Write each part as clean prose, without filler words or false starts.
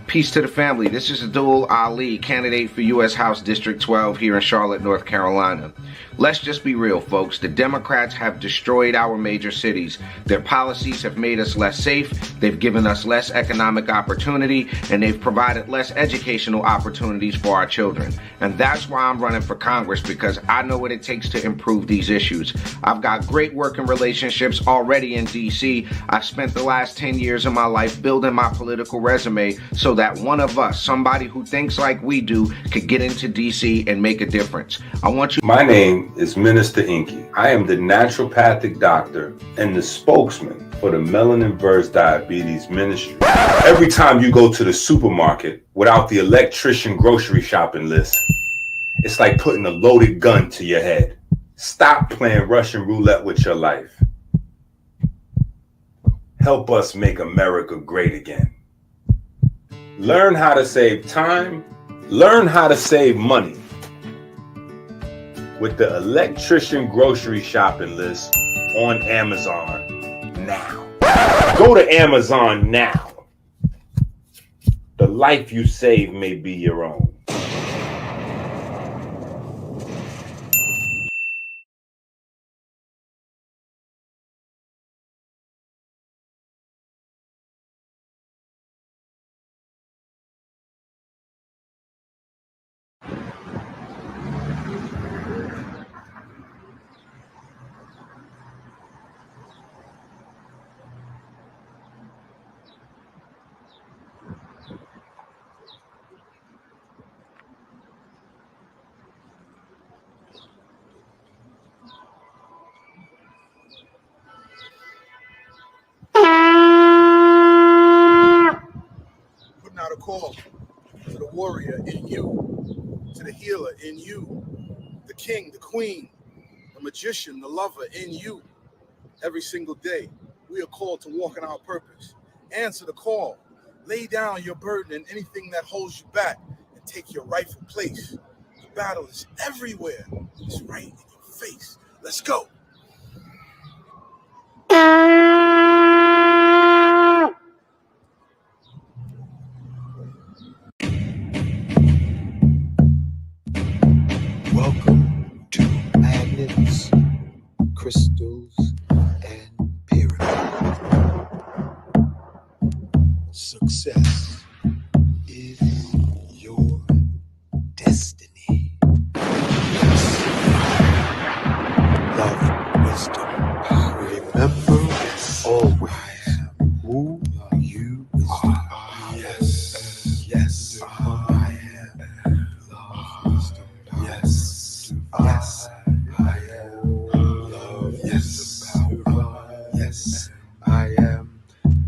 Peace to the family. This is Abdul Ali, candidate for U.S. House District 12 here in Charlotte, North Carolina. Let's just be real, folks. The Democrats have destroyed our major cities. Their policies have made us less safe. They've given us less economic opportunity, and they've provided less educational opportunities for our children. And that's why I'm running for Congress, because I know what it takes to improve these issues. I've got great working relationships already in D.C. I've spent the last 10 years of my life building my political resume so that one of us, somebody who thinks like we do, could get into D.C. and make a difference. I want you. My name is Minister EnQi. I am the naturopathic doctor and the spokesman for the Melanin vs. Diabetes Ministry. Every time you go to the supermarket without the electrician grocery shopping list, it's like putting a loaded gun to your head. Stop playing Russian roulette with your life. Help us make America great again. Learn how to save time. Learn how to save money with the electrician grocery shopping list on Amazon now. Go to Amazon now. The life you save may be your own. Putting out a call to the warrior in you, to the healer in you, the king, the queen, the magician, the lover in you. Every single day, we are called to walk in our purpose. Answer the call. Lay down your burden and anything that holds you back and take your rightful place. The battle is everywhere. It's right in your face. Let's go. Welcome to magnets, crystals, and pyramids. Success is your destiny. Love, wisdom, power. Remember always who you are. Yes, yes, I am. Love, wisdom, power. Yes, yes, I am. Love, yes, power. Yes, I am.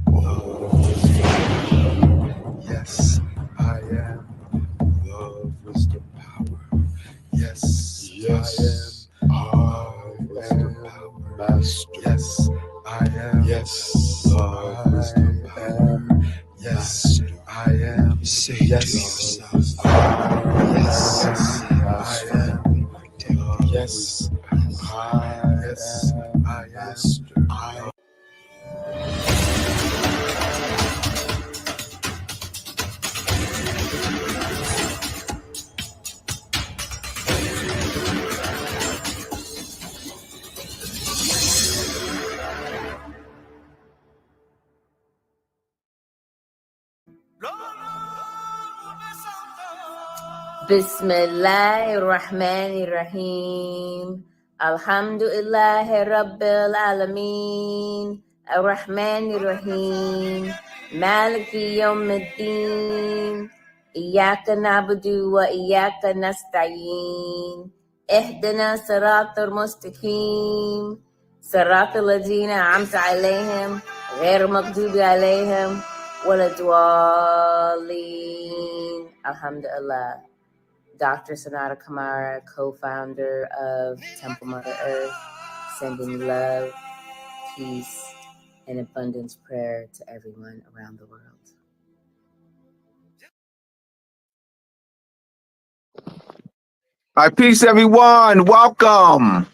Love, wisdom, yes, I am. Love, wisdom, power. Yes, yes, I am. Wisdom, power. Master. Yes, I am. Yes, love, wisdom, power. Yes, I am. Say yes, to yourself. Yes, I am. Yes, I am. Bismillahirrahmanirrahim. Alhamdulillahi Rabbil Alameen. Ar-Rahmanirrahim. Maliki Yawmiddin. Iyaka na'budu wa iyaka nasta'een. Ihdina siratal mustaqim. Siratal ladina amta alayhim. Ghair maghdubi alayhim. Wala dwalleen. Alhamdulillah. Dr. Sanada Kamara, co-founder of Temple Mother Earth, sending love, peace, and abundance prayer to everyone around the world. All right, peace, everyone. Welcome.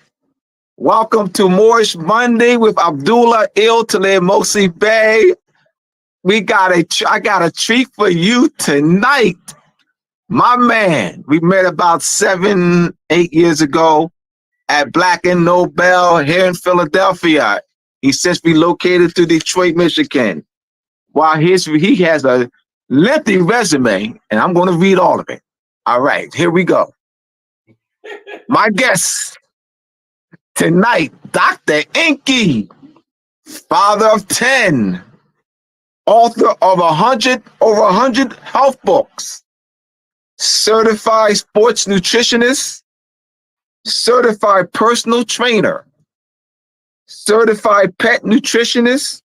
Welcome to Moorish Monday with Abdullah Bey. I got a treat for you tonight. My man, we met about 7, 8 years ago at Black and Nobel here in Philadelphia. He since relocated to Detroit, Michigan. While he has a lengthy resume, and I'm going to read all of it. All right, here we go. My guest tonight, Dr. EnQi, father of 10, author of over 100 health books, certified sports nutritionist, certified personal trainer, certified pet nutritionist,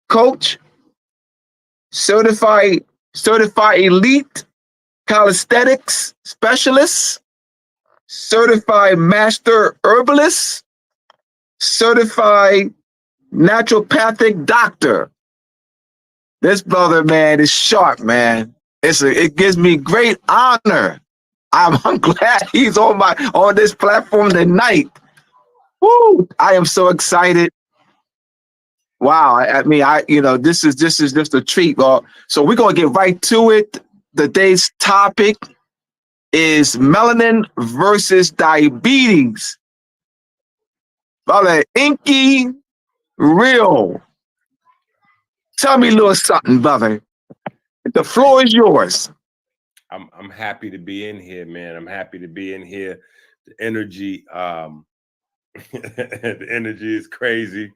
coach, certified elite calisthenics specialist, certified master herbalist, certified naturopathic doctor. This brother, man, is sharp, man. It gives me great honor. I'm glad he's on this platform tonight. Woo! I am so excited. Wow. I mean, this is just a treat. So we're gonna get right to it. Today's topic is melanin versus diabetes. Brother EnQi Real. Tell me a little something, brother. The floor is yours. I'm happy to be in here, man. I'm happy to be in here. The energy, the energy is crazy.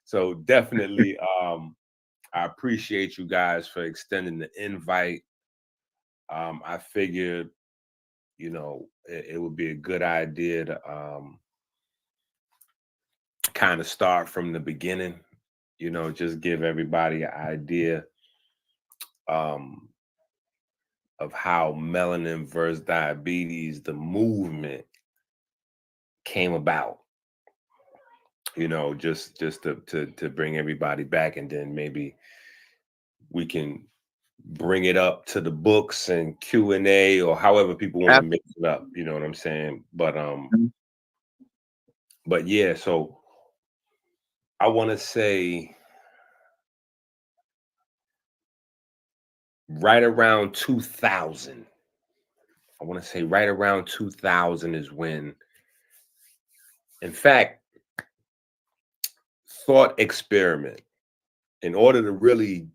So definitely, I appreciate you guys for extending the invite. I figured, it would be a good idea to kind of start from the beginning, just give everybody an idea of how melanin versus diabetes, the movement, came about. Just to bring everybody back, and then maybe we can bring it up to the books and Q&A, or however people want to mix it up. You know what I'm saying? But yeah, so I want to say right around 2000. I want to say right around 2000 is when, in fact, thought experiment, in order to really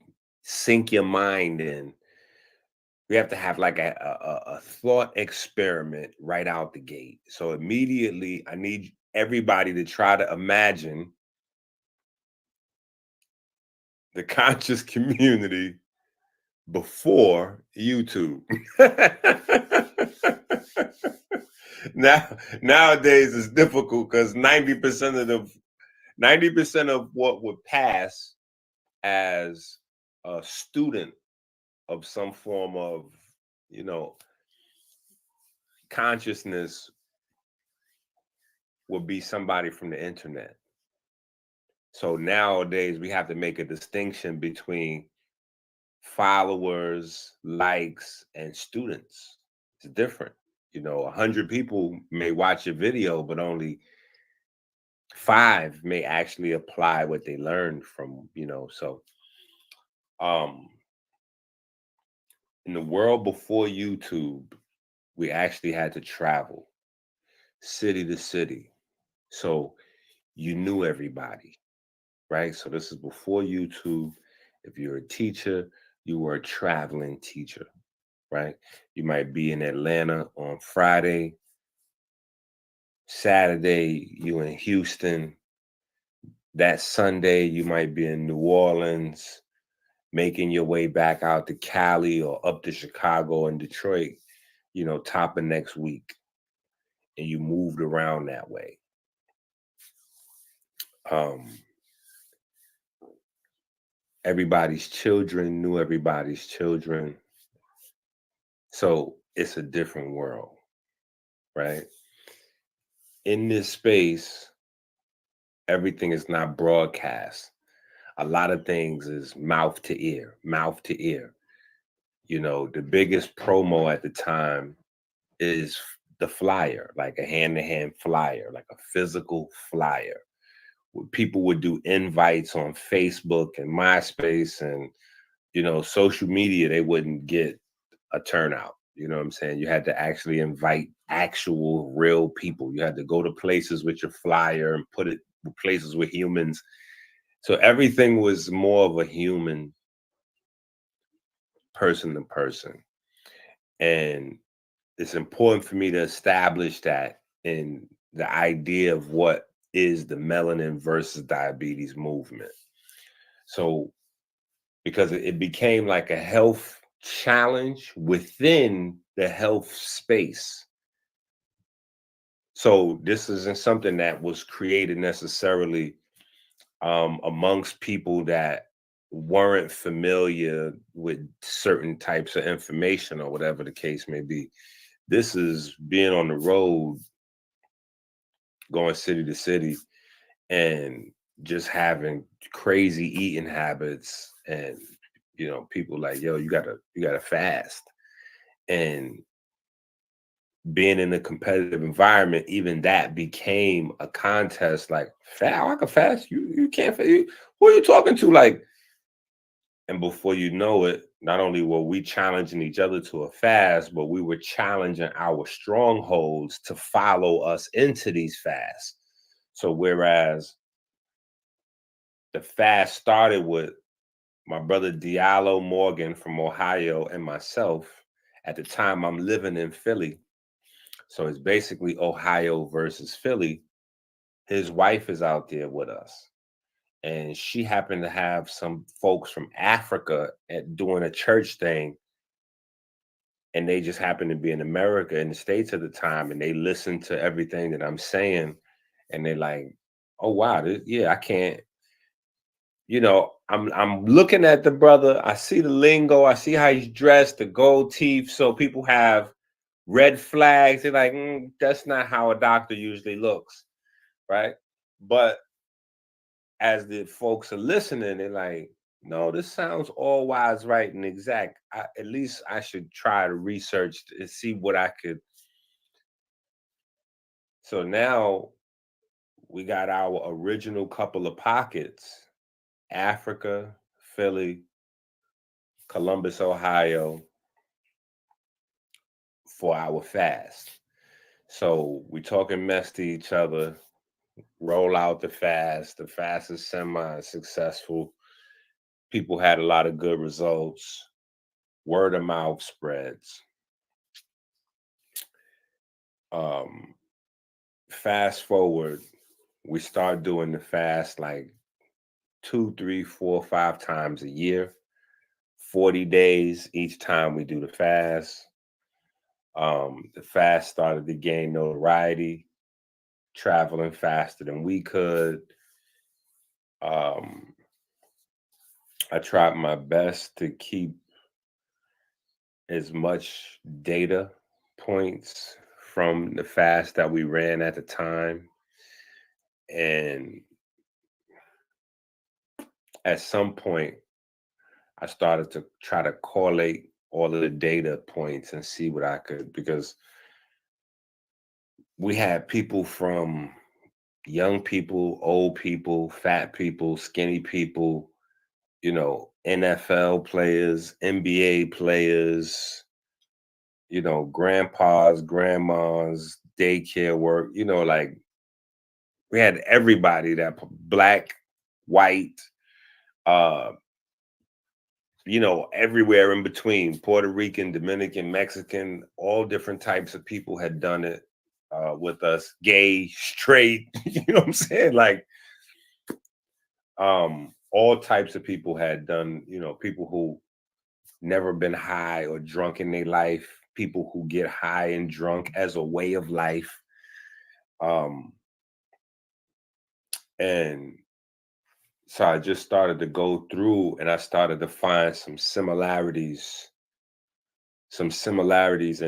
sink your mind in, we have to have like a thought experiment right out the gate. So immediately, I need everybody to try to imagine the conscious community before YouTube. Nowadays it's difficult because 90% of what would pass as a student of some form of, consciousness would be somebody from the internet. So nowadays we have to make a distinction between followers, likes, and students. It's different. 100 people may watch a video, but only 5 may actually apply what they learned from, so in the world before YouTube, we actually had to travel city to city. So you knew everybody, right? So this is before YouTube. If you're a teacher, you were a traveling teacher, right? You might be in Atlanta on Friday. Saturday, you in Houston. That Sunday, you might be in New Orleans, making your way back out to Cali or up to Chicago and Detroit, top of next week. And you moved around that way. Everybody's children knew everybody's children. So it's a different world, right? In this space, everything is not broadcast. A lot of things is mouth to ear, mouth to ear. The biggest promo at the time is the flyer, like a hand-to-hand flyer, like a physical flyer. people would do invites on Facebook and MySpace and, you know, social media, they wouldn't get a turnout. You know what I'm saying? You had to actually invite actual real people. You had to go to places with your flyer and put it places with humans. So everything was more of a human, person to person. And it's important for me to establish that in the idea of what is the melanin versus diabetes movement. So, because it became like a health challenge within the health space. So this isn't something that was created necessarily amongst people that weren't familiar with certain types of information or whatever the case may be. This is being on the road, going city to city, and just having crazy eating habits, and you know, people like, yo, you gotta fast. And being in a competitive environment, even that became a contest. Like, I can fast. You can't fast. Who are you talking to? Like, and before you know it, not only were we challenging each other to a fast, but we were challenging our strongholds to follow us into these fasts. So whereas the fast started with my brother Diallo Morgan from Ohio and myself, at the time I'm living in Philly. So it's basically Ohio versus Philly. His wife is out there with us. And she happened to have some folks from Africa doing a church thing. And they just happened to be in America, in the States at the time. And they listened to everything that I'm saying. And they're like, oh, wow, yeah, I can't. You know, I'm looking at the brother. I see the lingo. I see how he's dressed, the gold teeth. So people have red flags. They're like, that's not how a doctor usually looks, right? But as the folks are listening, they're like, no, this sounds all wise, right, and exact. At least I should try to research and see what I could. So now we got our original couple of pockets: Africa, Philly, Columbus, Ohio, for our fast. So we talking mess to each other, roll out the fast. The fast is semi-successful. People had a lot of good results. Word of mouth spreads. Fast forward, we start doing the fast like 2, 3, 4, 5 times a year, 40 days each time we do the fast. The fast started to gain notoriety, traveling faster than we could. I tried my best to keep as much data points from the fast that we ran at the time. And at some point, I started to try to correlate all of the data points and see what I could, because we had people from young people, old people, fat people, skinny people, you know, NFL players, NBA players, you know, grandpas, grandmas, daycare work, you know, like we had everybody, that black, white, you know, everywhere in between, Puerto Rican, Dominican, Mexican, all different types of people had done it with us, gay, straight, you know what I'm saying? Like, all types of people had done, you know, people who never been high or drunk in their life, people who get high and drunk as a way of life. And so I just started to go through, and I started to find some similarities in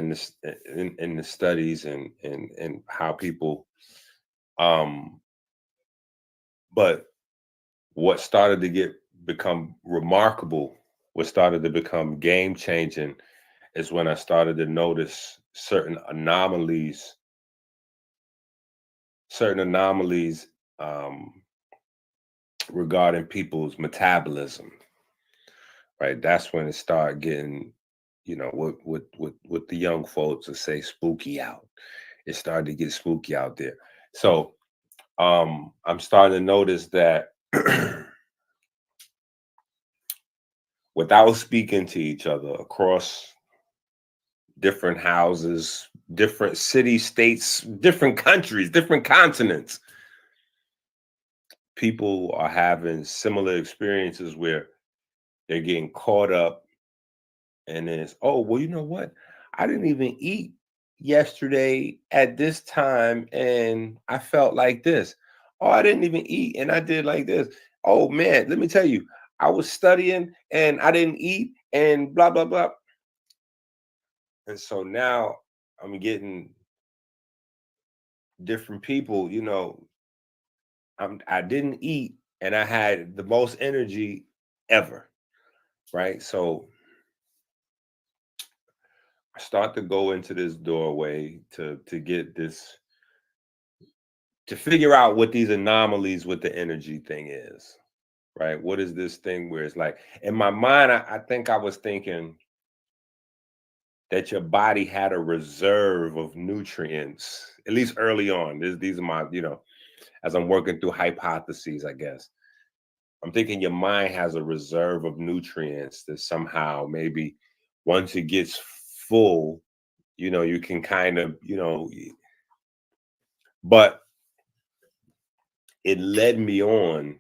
this, in the studies, and how people, but what started to become remarkable, what started to become game changing, is when I started to notice certain anomalies, um, regarding people's metabolism, right? That's when it started getting, you know, what the young folks would say spooky out. It started to get spooky out there. So I'm starting to notice that without speaking to each other across different houses, different cities, states, different countries, different continents, people are having similar experiences where they're getting caught up, and it's, oh, well, you know what? I didn't even eat yesterday at this time and I felt like this. Oh, I didn't even eat and I did like this. Oh man, let me tell you, I was studying and I didn't eat and blah, blah, blah. And so now I'm getting different people, you know, I didn't eat and I had the most energy ever, right? So I start to go into this doorway to get this, to figure out what these anomalies with the energy thing is, right? What is this thing where it's like, in my mind, I think I was thinking that your body had a reserve of nutrients, at least early on. These are my, you know, as I'm working through hypotheses, I guess. I'm thinking your mind has a reserve of nutrients that somehow maybe once it gets full, you know, you can kind of, you know, but it led me on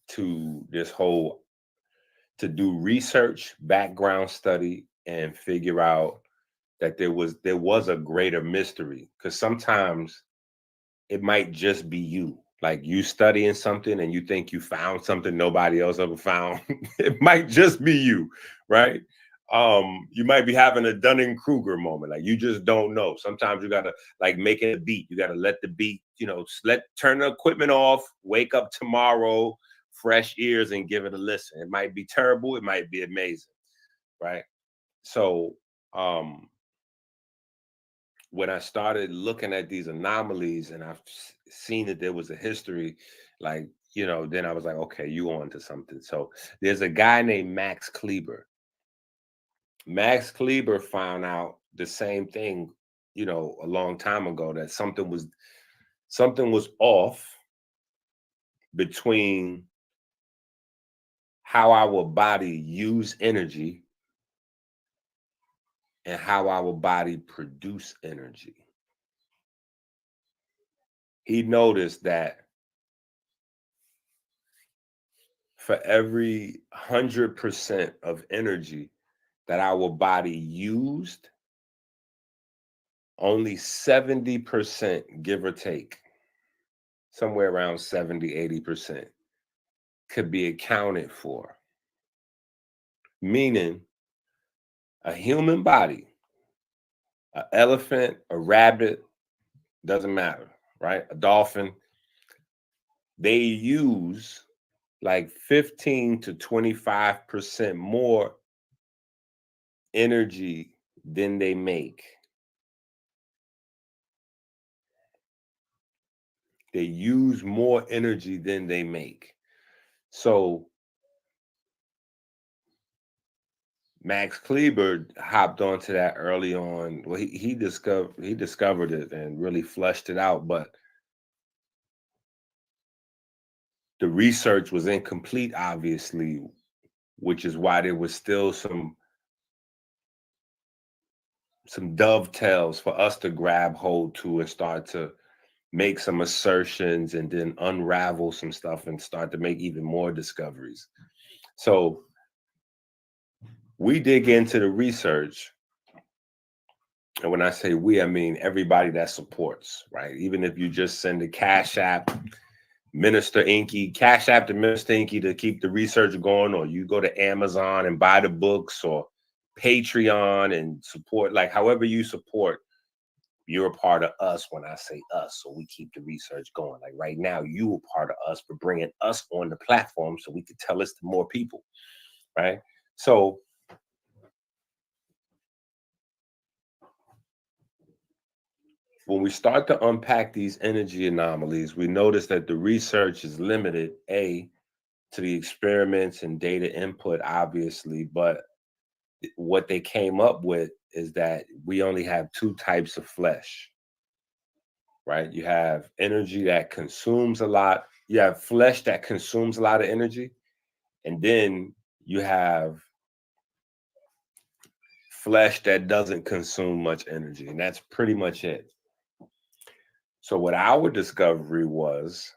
to this whole, to do research, background study, and figure out that there was a greater mystery. Because sometimes it might just be you, like you studying something and you think you found something nobody else ever found. It might just be you, right? You might be having a Dunning-Kruger moment, like you just don't know. Sometimes you gotta, like making a beat, you gotta let the beat, you know, turn the equipment off, wake up tomorrow, fresh ears, and give it a listen. It might be terrible, it might be amazing, right? So when I started looking at these anomalies and I've seen that there was a history, like, you know, then I was like, okay, you on to something. So there's a guy named Max Kleber. Max Kleber found out the same thing, you know, a long time ago, that something was off between how our body use energy and how our body produce energy. He noticed that for every 100% of energy that our body used, only 70%, give or take, somewhere around 70–80%, could be accounted for. Meaning a human body, an elephant, a rabbit, doesn't matter, right? A dolphin, they use like 15 to 25% more energy than they make. They use more energy than they make. So Max Kleber hopped onto that early on. Well, he discovered it and really fleshed it out, but the research was incomplete, obviously, which is why there was still some dovetails for us to grab hold to and start to make some assertions and then unravel some stuff and start to make even more discoveries. So we dig into the research. And when I say we, I mean everybody that supports, right? Even if you just send a Cash App, Minister EnQi, Cash App to Minister EnQi to keep the research going, or you go to Amazon and buy the books, or Patreon and support, like however you support, you're a part of us. When I say us, so we keep the research going. Like right now, you are part of us for bringing us on the platform so we could tell this to more people, right? So when we start to unpack these energy anomalies, we notice that the research is limited, A, to the experiments and data input, obviously, but what they came up with is that we only have two types of flesh, right? You have energy that consumes a lot. You have flesh that consumes a lot of energy. And then you have flesh that doesn't consume much energy. And that's pretty much it. So what our discovery was,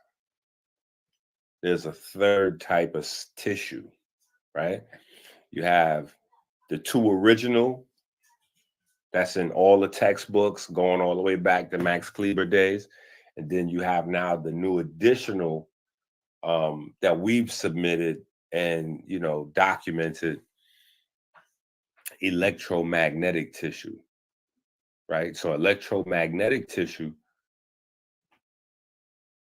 there's a third type of tissue, right? You have the two original, that's in all the textbooks going all the way back to Max Kleber days. And then you have now the new additional that we've submitted and, you know, documented, electromagnetic tissue, right? So electromagnetic tissue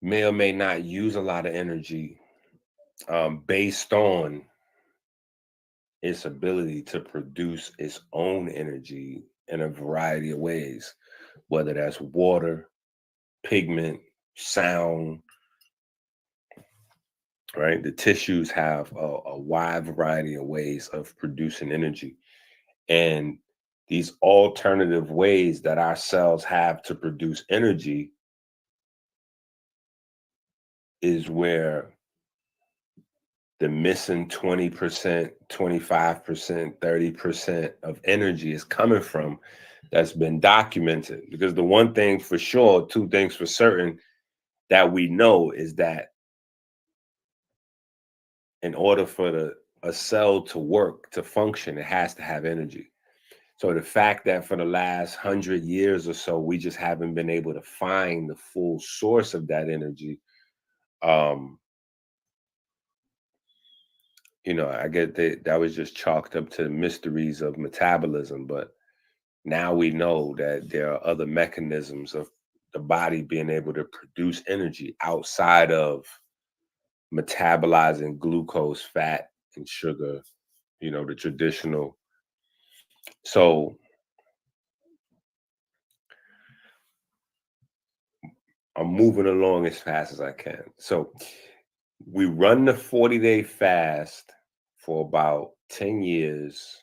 may or may not use a lot of energy based on its ability to produce its own energy in a variety of ways, whether that's water, pigment, sound, right? The tissues have a wide variety of ways of producing energy. And these alternative ways that our cells have to produce energy is where the missing 20%, 25%, 30% of energy is coming from. That's been documented. Because the one thing for sure, two things for certain that we know is that in order for a cell to work, to function, it has to have energy. So the fact that for the last 100 years or so, we just haven't been able to find the full source of that energy, you know, I get that was just chalked up to the mysteries of metabolism. But now we know that there are other mechanisms of the body being able to produce energy outside of metabolizing glucose, fat, and sugar, you know, the traditional. So I'm moving along as fast as I can. So we run the 40-day fast for about 10 years,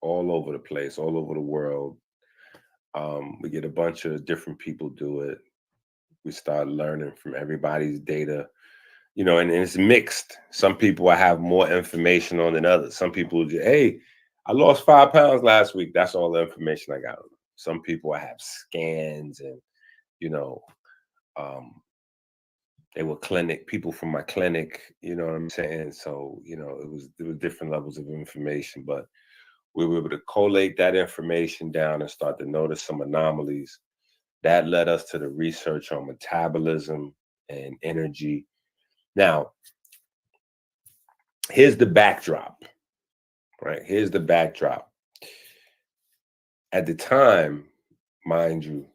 all over the place, all over the world. We get a bunch of different people do it. We start learning from everybody's data, you know, and it's mixed. Some people I have more information on than others. Some people just, hey, I lost 5 pounds last week. That's all the information I got. Some people I have scans and, you know, they were people from my clinic, you know what I'm saying? So, you know, there was different levels of information, but we were able to collate that information down and start to notice some anomalies. That led us to the research on metabolism and energy. Now, here's the backdrop, right? Here's the backdrop. At the time, mind you,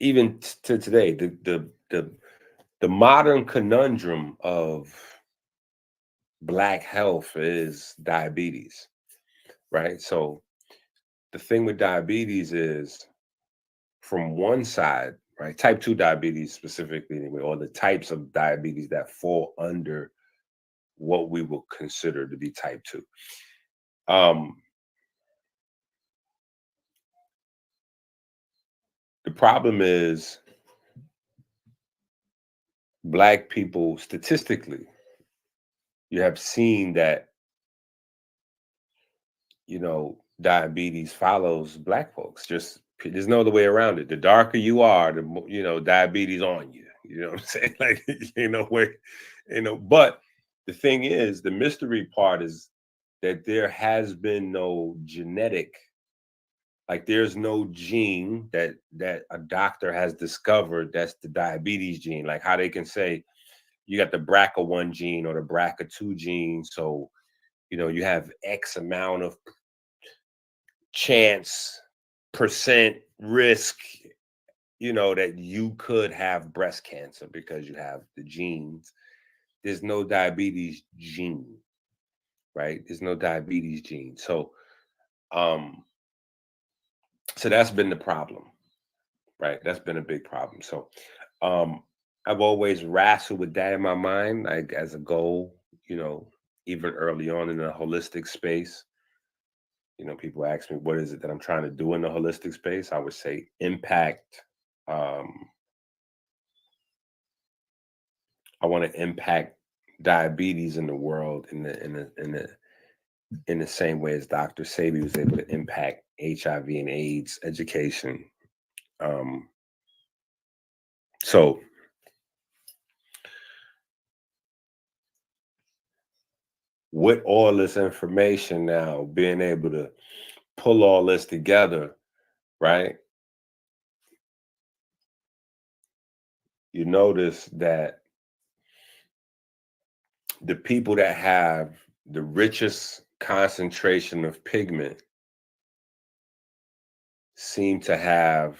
even to today, the modern conundrum of Black health is diabetes, right? So the thing with diabetes is, from one side, right, type 2 diabetes specifically anyway, or the types of diabetes that fall under what we will consider to be type 2. The problem is Black people, statistically, you have seen that, you know, diabetes follows Black folks. Just, there's no other way around it. The darker you are, the more, you know, diabetes on you. You know what I'm saying? Like, you know, where, you know, but the thing is, the mystery part is that there has been no genetic, like there's no gene that a doctor has discovered that's the diabetes gene. Like how they can say you got the BRCA1 gene or the BRCA2 gene. So, you know, you have X amount of chance, percent risk, you know, that you could have breast cancer because you have the genes. There's no diabetes gene, right? There's no diabetes gene. So, so that's been the problem, right? That's been a big problem. So, I've always wrestled with that in my mind, like as a goal, you know, even early on in the holistic space, you know, people ask me, what is it that I'm trying to do in the holistic space? I would say impact. I want to impact diabetes in the world in the same way as Dr. Sebi was able to impact HIV and AIDS education. So with all this information now, being able to pull all this together, right? You notice that the people that have the richest concentration of pigment seem to have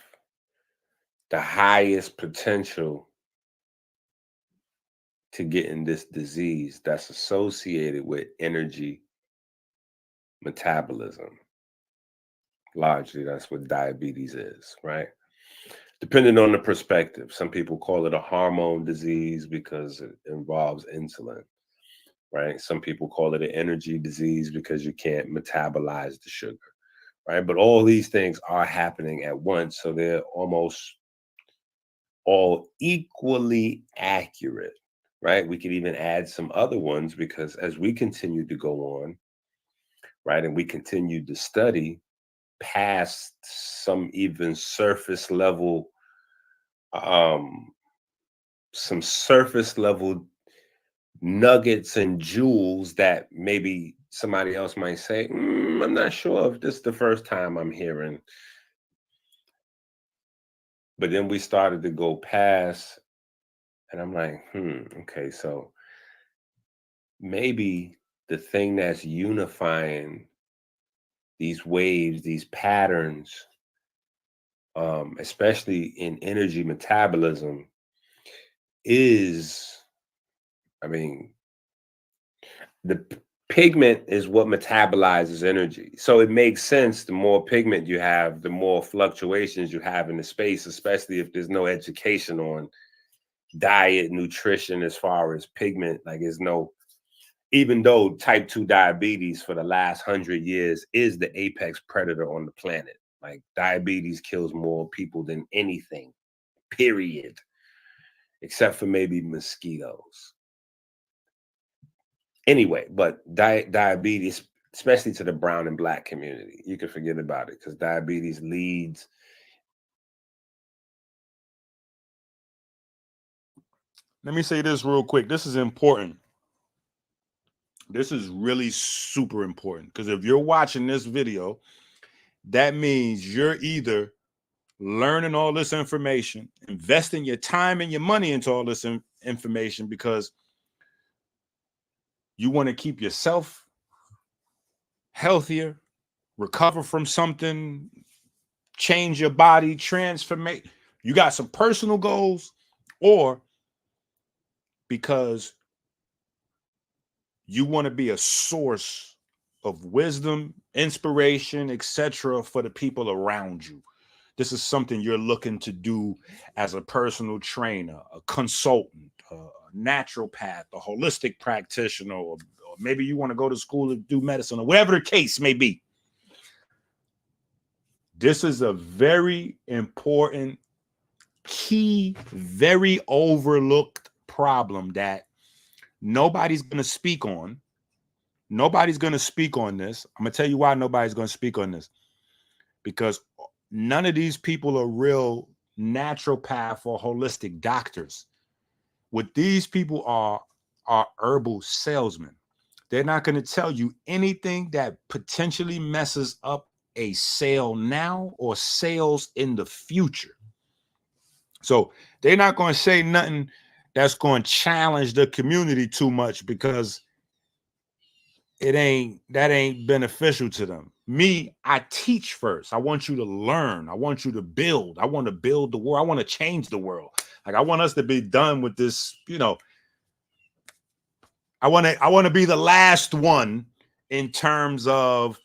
the highest potential to getting this disease that's associated with energy metabolism. Largely, that's what diabetes is, right? Depending on the perspective, some people call it a hormone disease because it involves insulin, right? Some people call it an energy disease because you can't metabolize the sugar, right? But all these things are happening at once, so they're almost all equally accurate, right? We could even add some other ones because as we continue to go on, right, and we continue to study past some even surface level, some surface level nuggets and jewels that maybe somebody else might say, I'm not sure if this is the first time I'm hearing. But then we started to go past, and I'm like, okay, so maybe the thing that's unifying these waves, these patterns, especially in energy metabolism, is, I mean, the pigment is what metabolizes energy. So it makes sense, the more pigment you have, the more fluctuations you have in the space, especially if there's no education on diet, nutrition, as far as pigment. Like there's no, even though type 2 diabetes for the last 100 years is the apex predator on the planet. Like diabetes kills more people than anything, period, except for maybe mosquitoes. Anyway, but diabetes, especially to the brown and black community, you can forget about it because diabetes leads. Let me say this real quick. This is important. This is really super important because if you're watching this video, that means you're either learning all this information, investing your time and your money into all this information because you want to keep yourself healthier, recover from something, change your body, transform. You got some personal goals, or because you want to be a source of wisdom, inspiration, etc. for the people around you. This is something you're looking to do as a personal trainer, a consultant, a naturopath, a holistic practitioner, or maybe you want to go to school to do medicine, or whatever the case may be. This is a very important, key, very overlooked problem that nobody's going to speak on. Nobody's going to speak on this. I'm going to tell you why nobody's going to speak on this. Because none of these people are real naturopath or holistic doctors. What these people are herbal salesmen. They're not going to tell you anything that potentially messes up a sale now or sales in the future. So they're not going to say nothing that's going to challenge the community too much because that ain't beneficial to them. Me, I teach first. I want you to learn. I want you to build. I want to build the world. I want to change the world. Like I want us to be done with this, I want to be the last one in terms of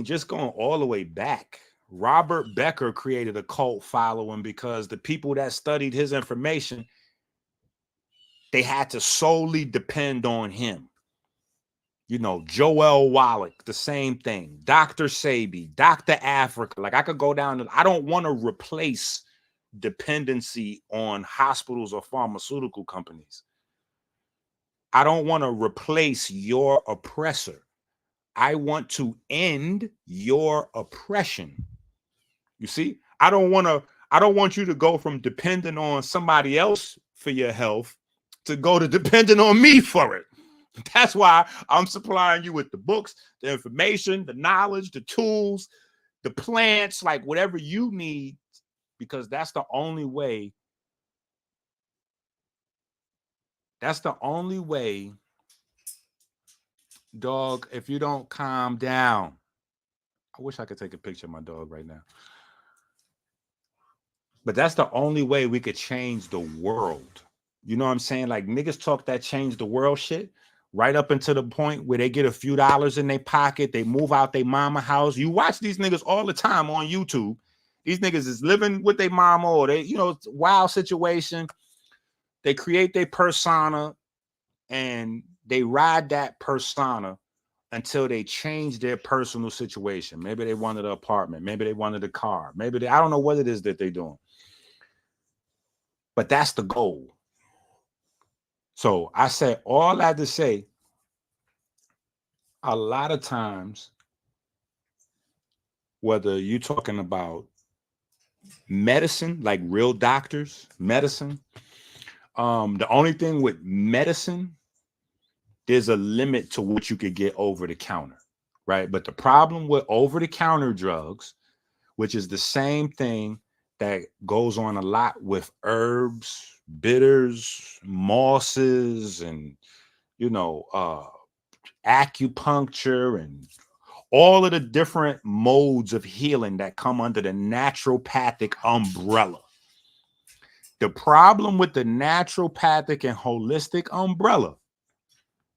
just going all the way back. Robert Becker created a cult following because the people that studied his information, they had to solely depend on him. You know, Joel Wallach, the same thing. Dr. Sebi, Dr. Africa. Like I could go down and I don't want to replace dependency on hospitals or pharmaceutical companies. I don't want to replace your oppressor. I want to end your oppression. You see, I don't want you to go from depending on somebody else for your health to go to depending on me for it. That's why I'm supplying you with the books, the information, the knowledge, the tools, the plants, like whatever you need, because that's the only way. That's the only way, dog, if you don't calm down. I wish I could take a picture of my dog right now. But that's the only way we could change the world. You know what I'm saying? Like niggas talk that change the world shit right up until the point where they get a few dollars in their pocket. They move out their mama house. You watch these niggas all the time on YouTube. These niggas is living with their mama or they, you know, it's a wild situation. They create their persona and they ride that persona until they change their personal situation. Maybe they wanted an apartment. Maybe they wanted a car. Maybe they, I don't know what it is that they're doing. But that's the goal. So I said all that to say, a lot of times, whether you're talking about medicine, like real doctors, medicine, the only thing with medicine, there's a limit to what you could get over the counter, right? But the problem with over the counter drugs, which is the same thing that goes on a lot with herbs, bitters, mosses, and, you know, acupuncture and all of the different modes of healing that come under the naturopathic umbrella. The problem with the naturopathic and holistic umbrella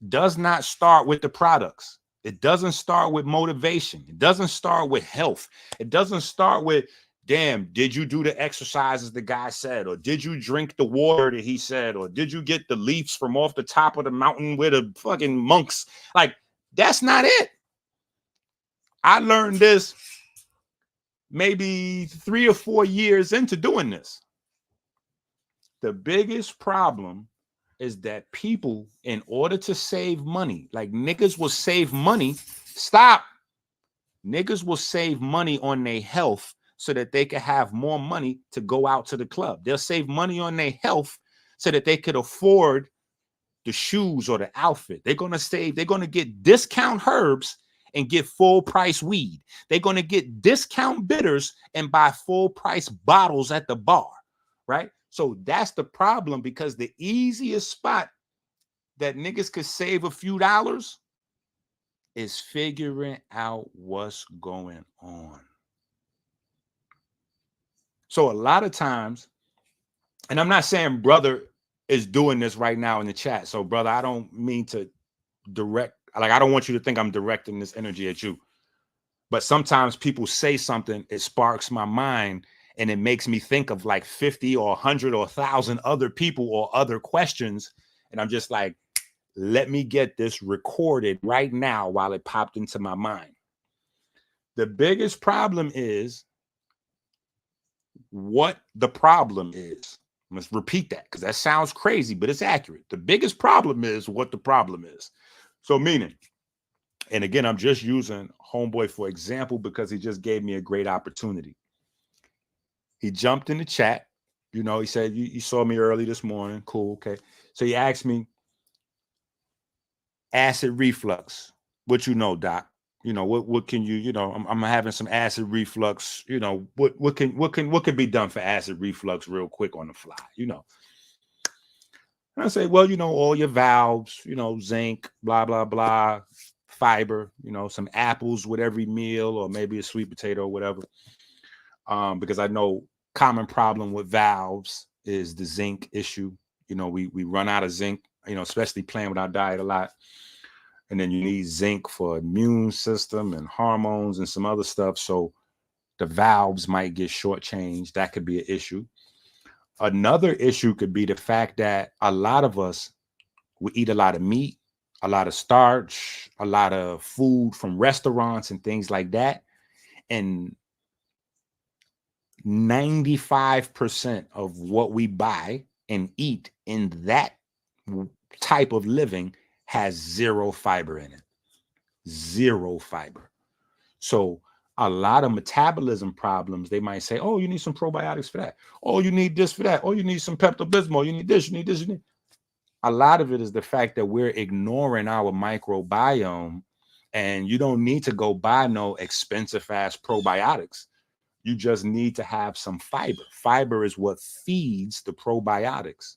does not start with the products. It doesn't start with motivation. It doesn't start with health. It doesn't start with, damn, did you do the exercises the guy said? Or did you drink the water that he said? Or did you get the leaves from off the top of the mountain where the fucking monks? Like, that's not it. I learned this maybe 3 or 4 years into doing this. The biggest problem is that people, in order to save money, like niggas will save money. Stop. Niggas will save money on their health so that they can have more money to go out to the club. They'll save money on their health so that they could afford the shoes or the outfit. They're going to save. They're going to get discount herbs and get full price weed. They're going to get discount bitters and buy full price bottles at the bar, right? So that's the problem, because the easiest spot that niggas could save a few dollars is figuring out what's going on. So a lot of times, and I'm not saying brother is doing this right now in the chat. So brother, I don't mean to direct, like I don't want you to think I'm directing this energy at you. But sometimes people say something, it sparks my mind, and it makes me think of like 50 or 100 or 1,000 other people or other questions. And I'm just like, let me get this recorded right now while it popped into my mind. The biggest problem is what the problem is. Let's repeat that, because that sounds crazy, but it's accurate. The biggest problem is what the problem is. So meaning, and again, I'm just using Homeboy for example because he just gave me a great opportunity. He jumped in the chat. You know, he said, you saw me early this morning. Cool. Okay. So he asked me, acid reflux. What you know, doc? You know, what can you, you know, I'm having some acid reflux. You know, what can be done for acid reflux real quick on the fly, you know? And I say, well, you know, all your valves, you know, zinc, blah, blah, blah, fiber, you know, some apples with every meal, or maybe a sweet potato or whatever. Because I know common problem with valves is the zinc issue. You know, we run out of zinc, you know, especially playing with our diet a lot. And then you need zinc for immune system and hormones and some other stuff. So the valves might get shortchanged. That could be an issue. Another issue could be the fact that a lot of us, we eat a lot of meat, a lot of starch, a lot of food from restaurants and things like that. And 95% of what we buy and eat in that type of living has zero fiber in it. Zero fiber. So a lot of metabolism problems, they might say, oh, you need some probiotics for that. Oh, you need this for that. Oh, you need some Pepto-Bismol. You need this, you need this, you need. A lot of it is the fact that we're ignoring our microbiome, and you don't need to go buy no expensive ass probiotics. You just need to have some fiber. Fiber is what feeds the probiotics.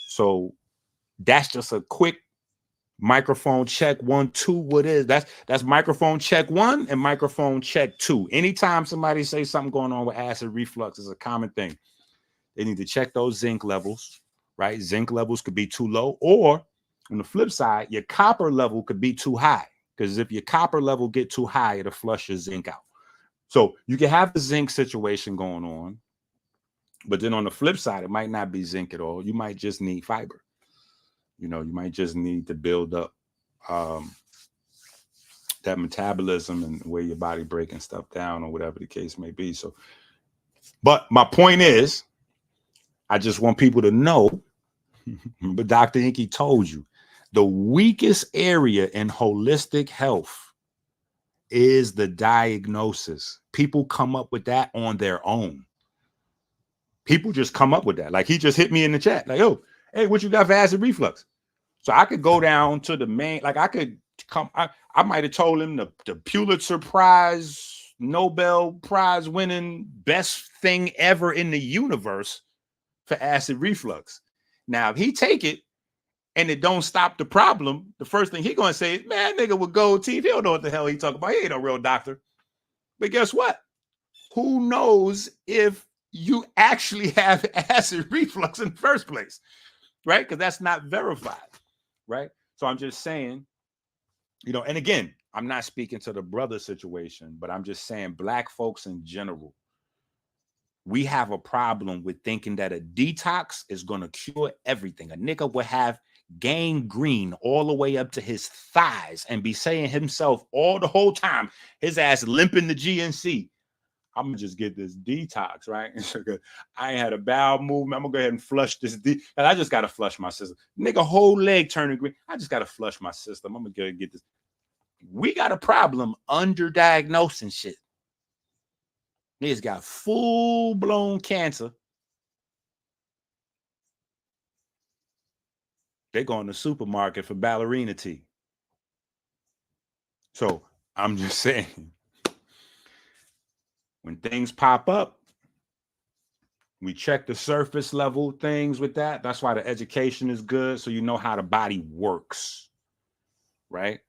So that's just a quick microphone check 1, 2. What is that's microphone check 1 and microphone check 2. Anytime somebody says something going on with acid reflux is a common thing. They need to check those zinc levels, right? Zinc levels could be too low, or on the flip side, your copper level could be too high, because if your copper level get too high, it'll flush your zinc out. So you can have the zinc situation going on, but then on the flip side, it might not be zinc at all. You might just need fiber. You know, you might just need to build up that metabolism and the way your body breaking stuff down, or whatever the case may be. So, but my point is, I just want people to know, but Dr. EnQi told you, the weakest area in holistic health is the diagnosis. People come up with that on their own. People just come up with that. Like, he just hit me in the chat. Like, oh, hey, what you got for acid reflux? So I could go down to the main, like I could come, I might have told him the Pulitzer Prize, Nobel Prize winning best thing ever in the universe for acid reflux. Now, if he take it and it don't stop the problem, the first thing he gonna say is, man, nigga with gold teeth, he don't know what the hell he talking about. He ain't no real doctor. But guess what? Who knows if you actually have acid reflux in the first place, right? Because that's not verified, right? So I'm just saying, you know, and again, I'm not speaking to the brother situation, but I'm just saying black folks in general, we have a problem with thinking that a detox is going to cure everything. A nigga would have gangrene all the way up to his thighs and be saying himself all the whole time, his ass limping the GNC, I'm gonna just get this detox, right? I ain't had a bowel movement. I'm gonna go ahead and flush this. And I just gotta flush my system. Nigga, whole leg turning green. I just gotta flush my system. I'm gonna go get this. We got a problem underdiagnosing shit. Niggas got full-blown cancer. They go in the supermarket for ballerina tea. So I'm just saying, when things pop up, we check the surface level things with that. That's why the education is good, so you know how the body works, right?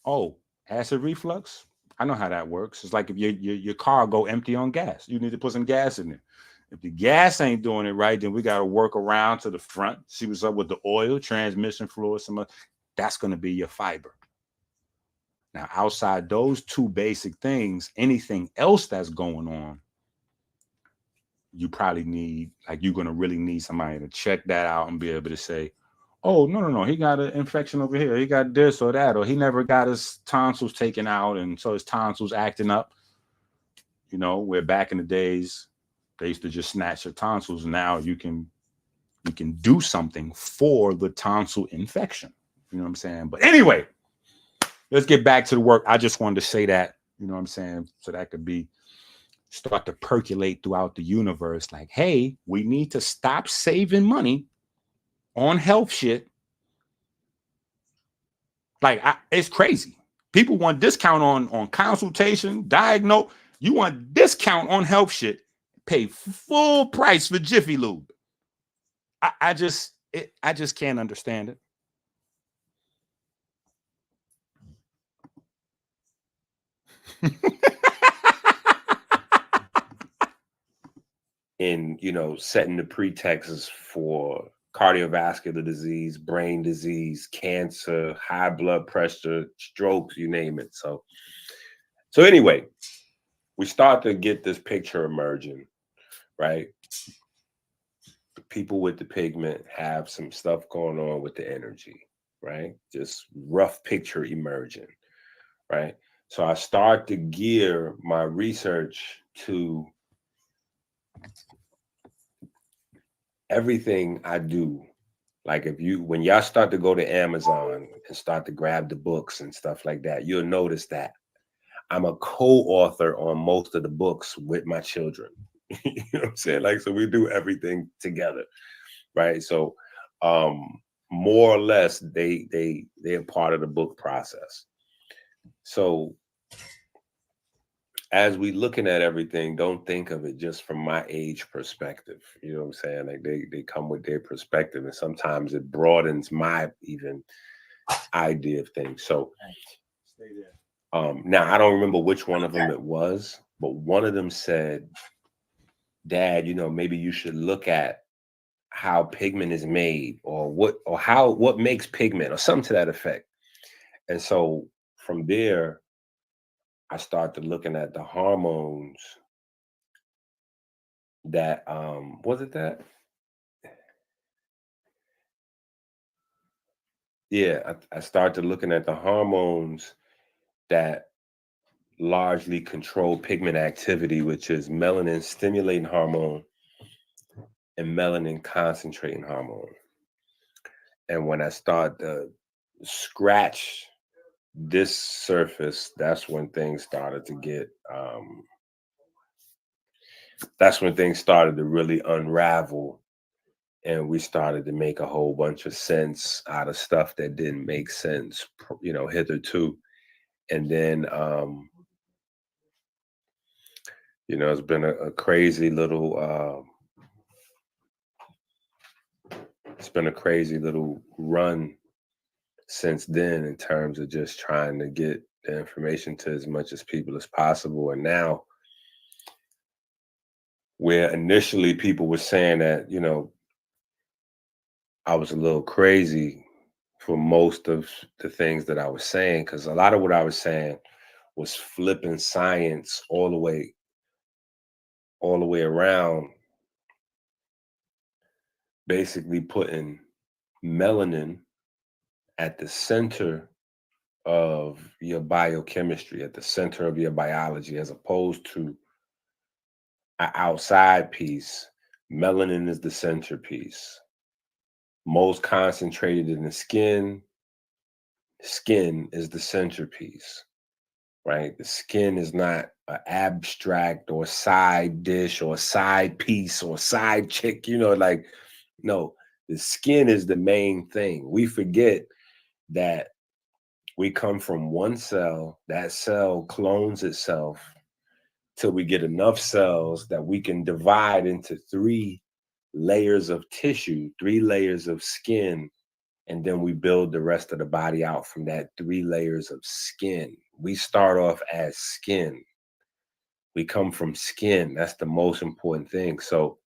Oh, acid reflux? I know how that works. It's like if your car go empty on gas. You need to put some gas in there. If the gas ain't doing it right, then we got to work around to the front, see what's up with the oil, transmission fluid, that's going to be your fiber. Now, outside those two basic things, anything else that's going on, you probably need, like, you're going to really need somebody to check that out and be able to say, oh, no, he got an infection over here. He got this or that, or he never got his tonsils taken out, and so his tonsils acting up. You know, where back in the days, they used to just snatch your tonsils. Now you can do something for the tonsil infection. You know what I'm saying? But anyway, let's get back to the work. I just wanted to say that, you know what I'm saying, so that could be start to percolate throughout the universe. Like, hey, we need to stop saving money on health shit. Like, it's crazy. People want discount on consultation, diagnose. You want discount on health shit. Pay full price for Jiffy Lube. I just can't understand it. In, you know, setting the pretexts for cardiovascular disease, brain disease, cancer, high blood pressure, strokes, you name it. So anyway, we start to get this picture emerging, right? people with the pigment have some stuff going on with the energy, right? Just rough picture emerging, right? So I start to gear my research to everything I do. Like when y'all start to go to Amazon and start to grab the books and stuff like that, you'll notice that I'm a co-author on most of the books with my children. You know what I'm saying? Like, so we do everything together, right? So more or less they're part of the book process. So as we looking at everything, don't think of it just from my age perspective. You know what I'm saying? Like they come with their perspective, and sometimes it broadens my even idea of things. So Stay there. now I don't remember which one of them it was, but one of them said, Dad, you know, maybe you should look at how pigment is made, or what makes pigment, or something to that effect. And so from there, I started looking at the hormones that was it that? Yeah, I started looking at the hormones that largely control pigment activity, which is melanin stimulating hormone and melanin concentrating hormone. And when I start to scratch this surface, that's when things started to get that's when things started to really unravel, and we started to make a whole bunch of sense out of stuff that didn't make sense, you know, hitherto. And then you know, it's been a crazy little it's been a crazy little run since then, in terms of just trying to get the information to as much as people as possible. And now, where initially people were saying that, you know, I was a little crazy for most of the things that I was saying, because a lot of what I was saying was flipping science all the way around, basically putting melanin at the center of your biochemistry, at the center of your biology, as opposed to an outside piece. Melanin is the centerpiece, most concentrated in the skin. Skin is the centerpiece, right? The skin is not an abstract or side dish or side piece or side chick, you know, like, no, the skin is the main thing. We forget that we come from one cell, that cell clones itself till we get enough cells that we can divide into 3 layers of tissue, 3 layers of skin, and then we build the rest of the body out from that 3 layers of skin. We start off as skin. We come from skin. That's the most important thing. So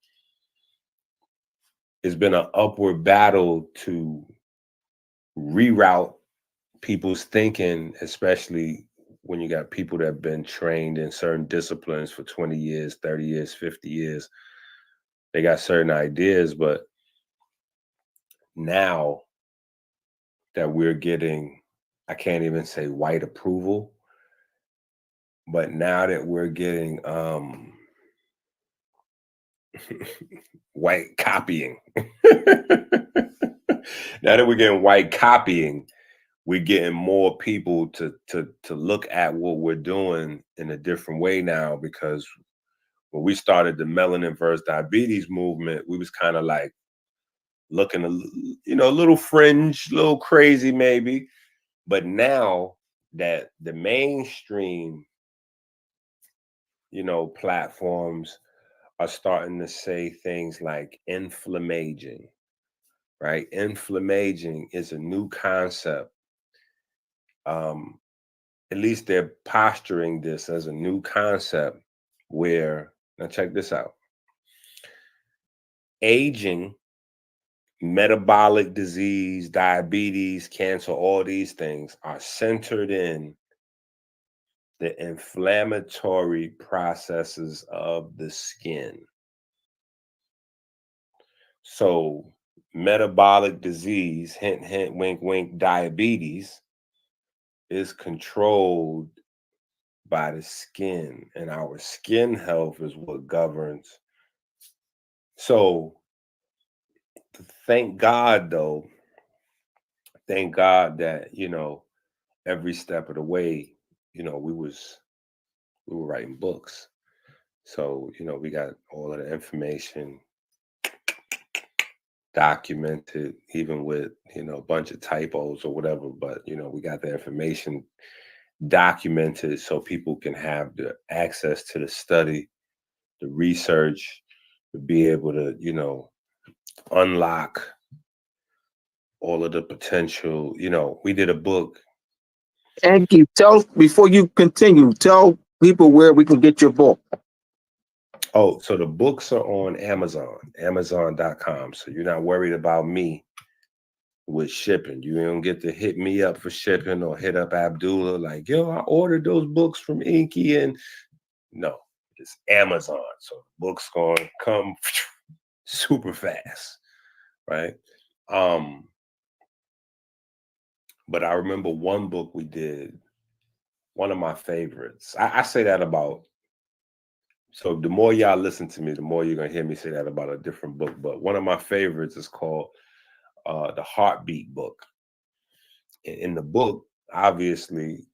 it's been an upward battle to reroute people's thinking, especially when you got people that have been trained in certain disciplines for 20 years, 30 years, 50 years. They got certain ideas, but now that we're getting, I can't even say white approval, but now that we're getting white copying, now that we're getting white copying, we're getting more people to look at what we're doing in a different way now. Because when we started the Melanin versus Diabetes movement, we was kind of like looking a little fringe, a little crazy maybe. But now that the mainstream, platforms are starting to say things like inflammaging, right? Inflammaging is a new concept. At least they're posturing this as a new concept where, now check this out. Aging, metabolic disease, diabetes, cancer, all these things are centered in the inflammatory processes of the skin. So metabolic disease, hint, hint, wink, wink, diabetes is controlled by the skin, and our skin health is what governs. So thank God, though, thank God that, every step of the way, we were writing books. So, we got all of the information documented, even with, a bunch of typos or whatever, but, we got the information documented so people can have the access to the study, the research, to be able to, unlock all of the potential. We did a book. EnQi, before you continue, tell people where we can get your book. Oh, so the books are on Amazon.com. So you're not worried about me with shipping. You don't get to hit me up for shipping or hit up Abdullah like, yo, I ordered those books from EnQi, and no, it's Amazon. So books gonna come super fast, right? But I remember one book we did, one of my favorites. I say that about, so the more y'all listen to me, the more you're gonna hear me say that about a different book. But one of my favorites is called the Heartbeat book. In the book, obviously,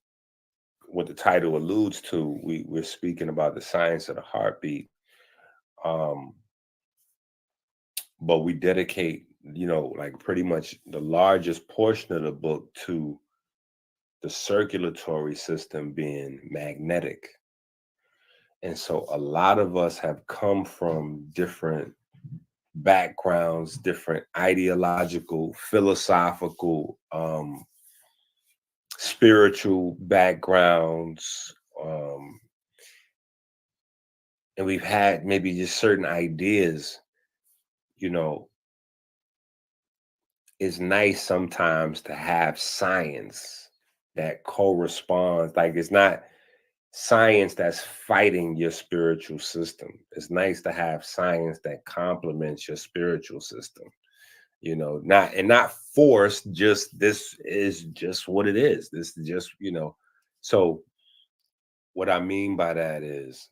what the title alludes to, we're speaking about the science of the heartbeat. But we dedicate, like pretty much the largest portion of the book to the circulatory system being magnetic. And so a lot of us have come from different backgrounds, different ideological, philosophical, spiritual backgrounds, and we've had maybe just certain ideas. It's nice sometimes to have science that corresponds. Like, it's not science that's fighting your spiritual system. It's nice to have science that complements your spiritual system. Not forced, just this is just what it is. This is just, so what I mean by that is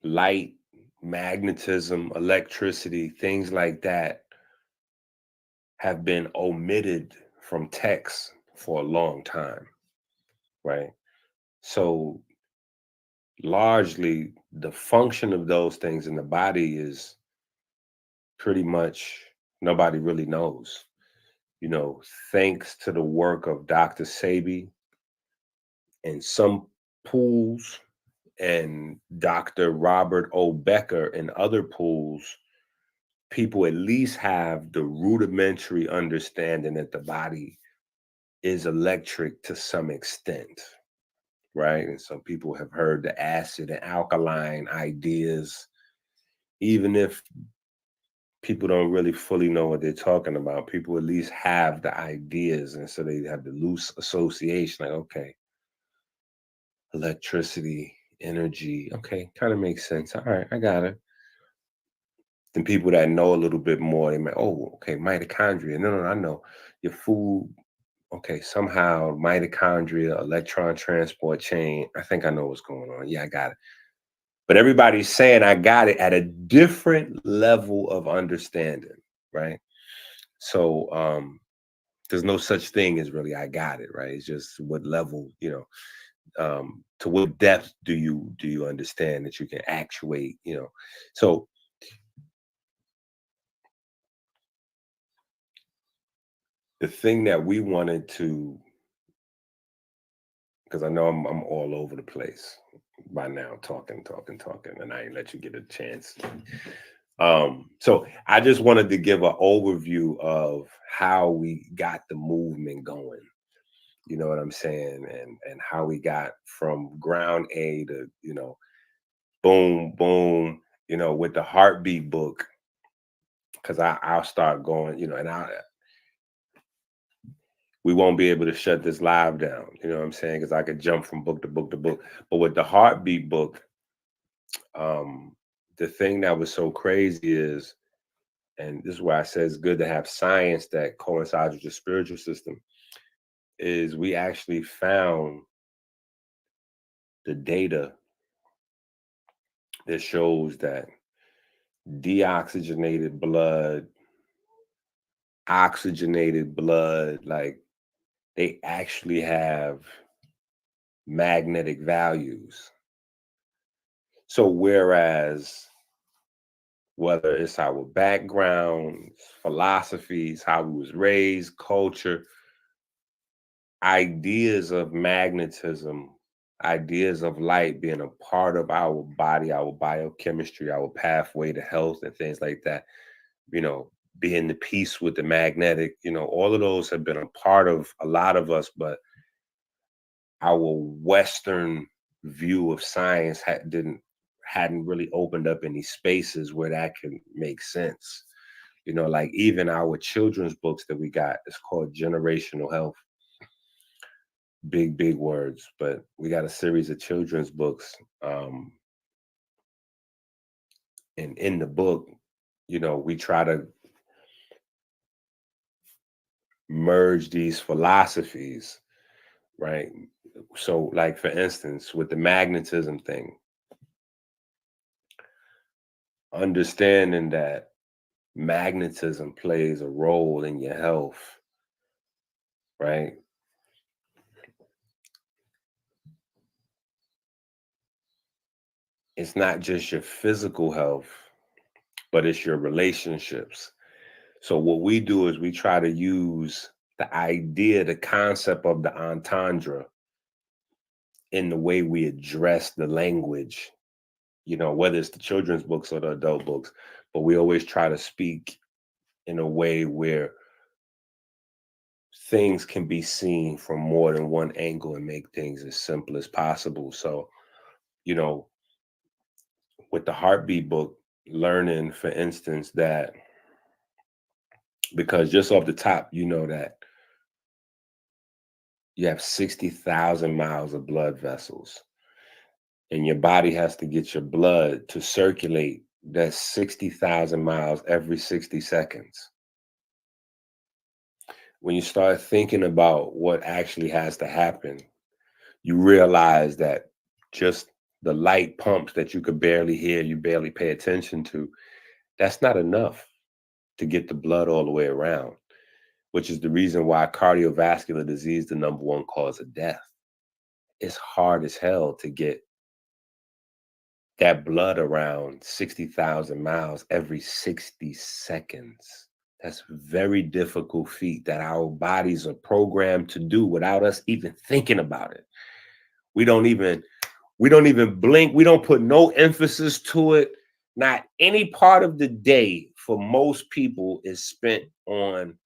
light, magnetism, electricity, things like that have been omitted from text for a long time, right? So largely the function of those things in the body is pretty much nobody really knows. Thanks to the work of Dr. Sebi and some pools, and Dr. Robert O. Becker and other pools, people at least have the rudimentary understanding that the body is electric to some extent, right? And some people have heard the acid and alkaline ideas, even if people don't really fully know what they're talking about. People at least have the ideas, and so they have the loose association, like, okay, electricity, energy, okay, kind of makes sense. All right, I got it. Then people that know a little bit more, they might, oh, okay, mitochondria. No, I know your food. Okay, somehow mitochondria, electron transport chain. I think I know what's going on. Yeah, I got it. But everybody's saying I got it at a different level of understanding, right? So there's no such thing as really I got it, right? It's just what level, to what depth do you understand that you can actuate, So the thing that we wanted to, because I know I'm all over the place by now, talking, and I ain't let you get a chance. So I just wanted to give an overview of how we got the movement going. You know what I'm saying? And how we got from ground A to, boom, boom, with the heartbeat book. Because I'll start going, and we won't be able to shut this live down. You know what I'm saying? Because I could jump from book to book to book. But with the heartbeat book, the thing that was so crazy is, and this is why I say it's good to have science that coincides with your spiritual system, is we actually found the data that shows that deoxygenated blood, oxygenated blood, like they actually have magnetic values. So whereas whether it's our backgrounds, philosophies, how we was raised, culture, ideas of magnetism, ideas of light being a part of our body, our biochemistry, our pathway to health and things like that, you know, being the peace with the magnetic, you know, all of those have been a part of a lot of us, but our Western view of science hadn't really opened up any spaces where that can make sense. You know, like even our children's books that we got, it's called Generational Health. Big words, but we got a series of children's books. And in the book, you know, we try to merge these philosophies, right? So like, for instance, with the magnetism thing, understanding that magnetism plays a role in your health, right? It's not just your physical health, but it's your relationships. So what we do is we try to use the idea, the concept of the entendre in the way we address the language, you know, whether it's the children's books or the adult books, but we always try to speak in a way where things can be seen from more than one angle and make things as simple as possible. So, you know, with the heartbeat book, learning, for instance, that because just off the top, you know that you have 60,000 miles of blood vessels, and your body has to get your blood to circulate that 60,000 miles every 60 seconds. When you start thinking about what actually has to happen, you realize that just the light pumps that you could barely hear, you barely pay attention to, that's not enough to get the blood all the way around, which is the reason why cardiovascular disease, the #1 cause of death. It's hard as hell to get that blood around 60,000 miles every 60 seconds. That's a very difficult feat that our bodies are programmed to do without us even thinking about it. We don't even blink. We don't put no emphasis to it. Not any part of the day for most people is spent on,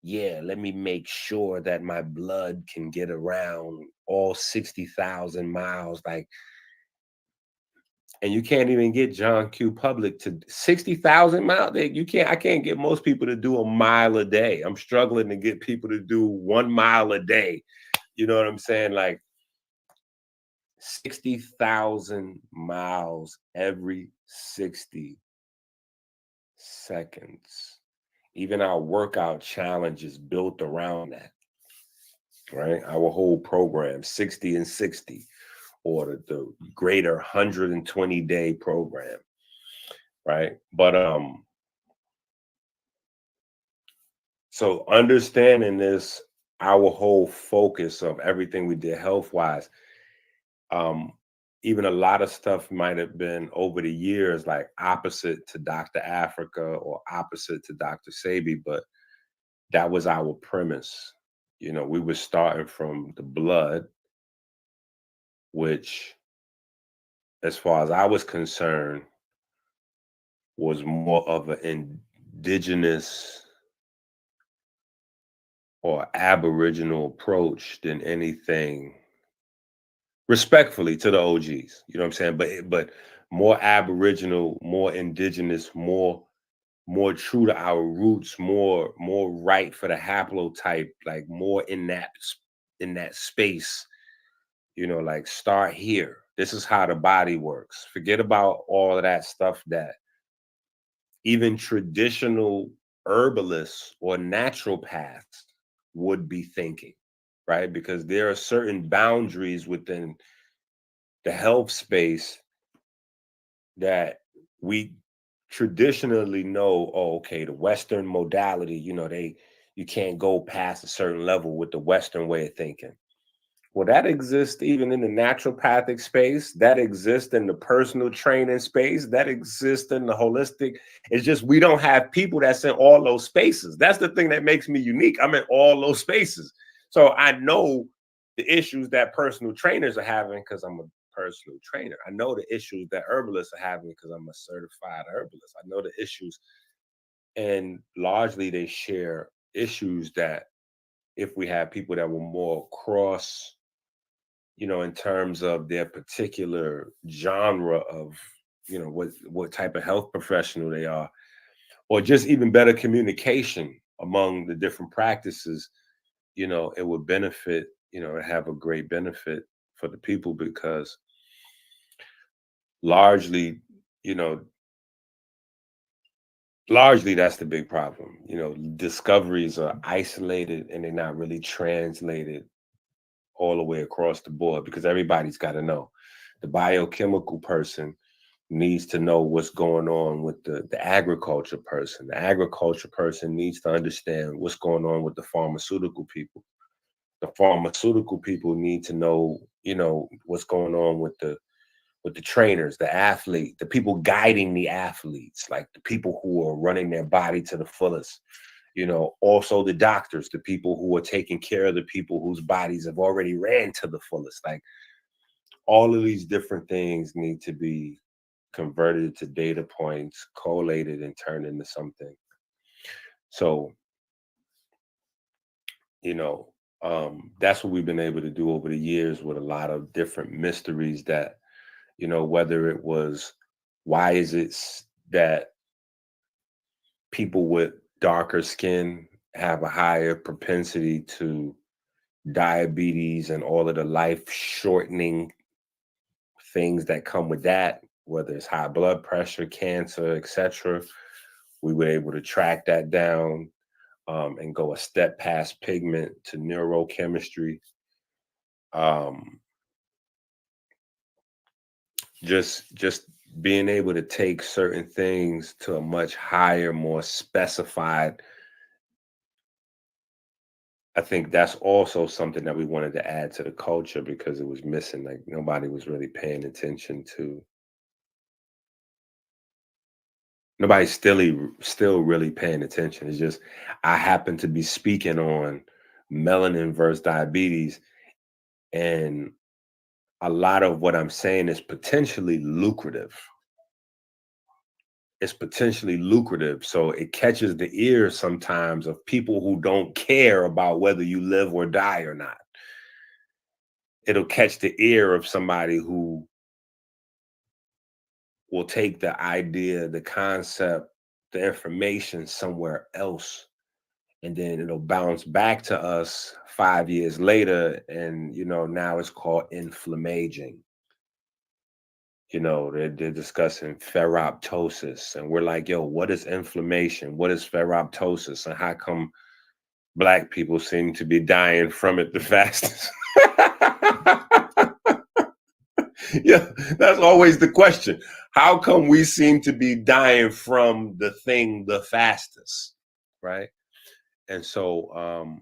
yeah, let me make sure that my blood can get around all 60,000 miles. Like, and you can't even get John Q. Public to 60,000 miles. I can't get most people to do a mile a day. I'm struggling to get people to do 1 mile a day. You know what I'm saying? Like 60,000 miles every 60 seconds. Even our workout challenge is built around that, right? Our whole program, 60 and 60. Or the greater 120-day program, right? But so understanding this, our whole focus of everything we did health-wise, even a lot of stuff might have been over the years like opposite to Dr. Africa or opposite to Dr. Sebi, but that was our premise. You know, we were starting from the blood, which, as far as I was concerned, was more of an indigenous or aboriginal approach than anything, respectfully to the OGs, you know what I'm saying? But more aboriginal, more indigenous, more true to our roots, more right for the haplotype, like more in that space, you know, like start here. This is how the body works. Forget about all of that stuff that even traditional herbalists or naturopaths would be thinking, right? Because there are certain boundaries within the health space that we traditionally know, oh, okay, the Western modality, you can't go past a certain level with the Western way of thinking. Well, that exists even in the naturopathic space, that exists in the personal training space, that exists in the holistic. It's just we don't have people that's in all those spaces. That's the thing that makes me unique. I'm in all those spaces. So I know the issues that personal trainers are having because I'm a personal trainer. I know the issues that herbalists are having because I'm a certified herbalist. I know the issues, and largely they share issues that if we have people that were more cross, in terms of their particular genre of, what type of health professional they are, or just even better communication among the different practices, it would benefit, have a great benefit for the people because largely, that's the big problem. Discoveries are isolated and they're not really translated all the way across the board because everybody's got to know. The biochemical person needs to know what's going on with the agriculture person. The agriculture person needs to understand what's going on with the pharmaceutical people. The pharmaceutical people need to know, what's going on with the trainers, the athlete, the people guiding the athletes, like the people who are running their body to the fullest. Also the doctors, the people who are taking care of the people whose bodies have already ran to the fullest. Like all of these different things need to be converted to data points, collated and turned into something. So, that's what we've been able to do over the years with a lot of different mysteries that, whether it was, why is it that people with darker skin have a higher propensity to diabetes and all of the life shortening things that come with that, whether it's high blood pressure, cancer, etc. We were able to track that down and go a step past pigment to neurochemistry. Just being able to take certain things to a much higher, more specified. I think that's also something that we wanted to add to the culture because it was missing. Like nobody was really paying attention to. Nobody's still really paying attention. It's just I happen to be speaking on melanin versus diabetes, and a lot of what I'm saying is potentially lucrative. It's potentially lucrative. So it catches the ear sometimes of people who don't care about whether you live or die or not. It'll catch the ear of somebody who will take the idea, the concept, the information somewhere else. And then it'll bounce back to us 5 years later. And, now it's called inflammaging. They're discussing ferroptosis. And we're like, yo, what is inflammation? What is ferroptosis? And how come Black people seem to be dying from it the fastest? Yeah, that's always the question. How come we seem to be dying from the thing the fastest? Right. And so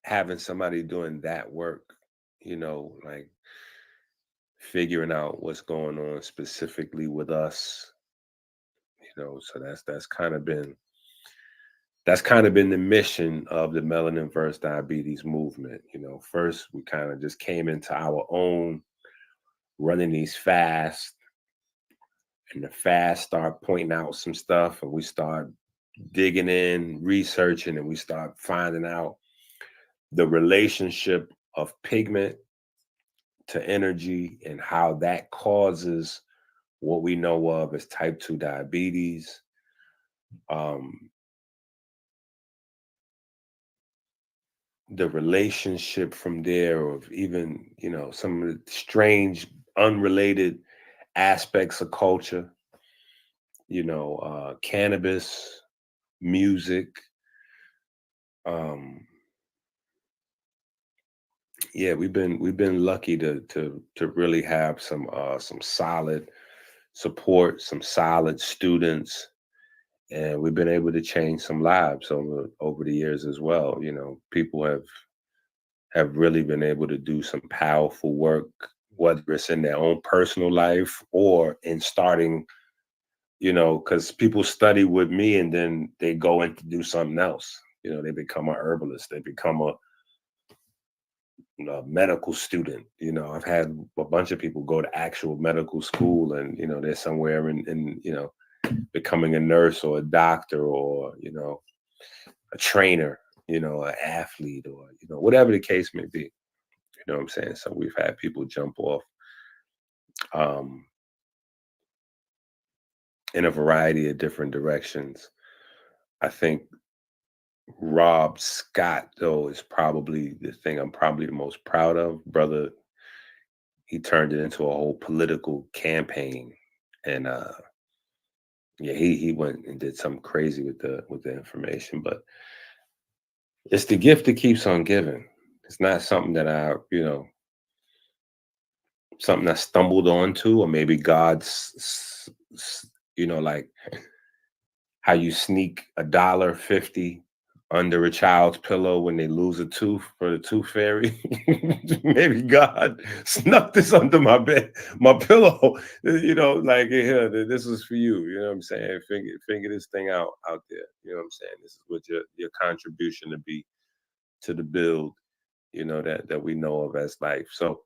having somebody doing that work, like figuring out what's going on specifically with us, so that's kind of been the mission of the Melanin versus Diabetes movement. First we kind of just came into our own running these fasts, and the fast start pointing out some stuff, and we start digging in, researching, and we start finding out the relationship of pigment to energy and how that causes what we know of as type 2 diabetes. the relationship from there, of even, you know, some of the strange, unrelated aspects of culture, you know, cannabis, music. Yeah, we've been lucky to really have some solid support, some solid students, and we've been able to change some lives over the years as well. You know, people have really been able to do some powerful work, whether it's in their own personal life or in starting, you know, because people study with me and then they go in to do something else. You know, they become a herbalist, they become a medical student. You know, I've had a bunch of people go to actual medical school, and you know, they're somewhere in you know, becoming a nurse or a doctor, or you know, a trainer, you know, an athlete, or you know, whatever the case may be. You know what I'm saying? So we've had people jump off um, in a variety of different directions. I think Rob Scott, though, is probably the thing I'm probably the most proud of. Brother, he turned it into a whole political campaign, and yeah, he went and did something crazy with the information. But it's the gift that keeps on giving. It's not something that I, you know, something I stumbled onto, or maybe you know, like how you sneak $1.50 under a child's pillow when they lose a tooth for the tooth fairy. Maybe God snuck this under my bed, my pillow. You know, like, here, this is for you. You know what I'm saying? Figure this thing out there. You know what I'm saying? This is what your contribution to be to the build, you know, that we know of as life. So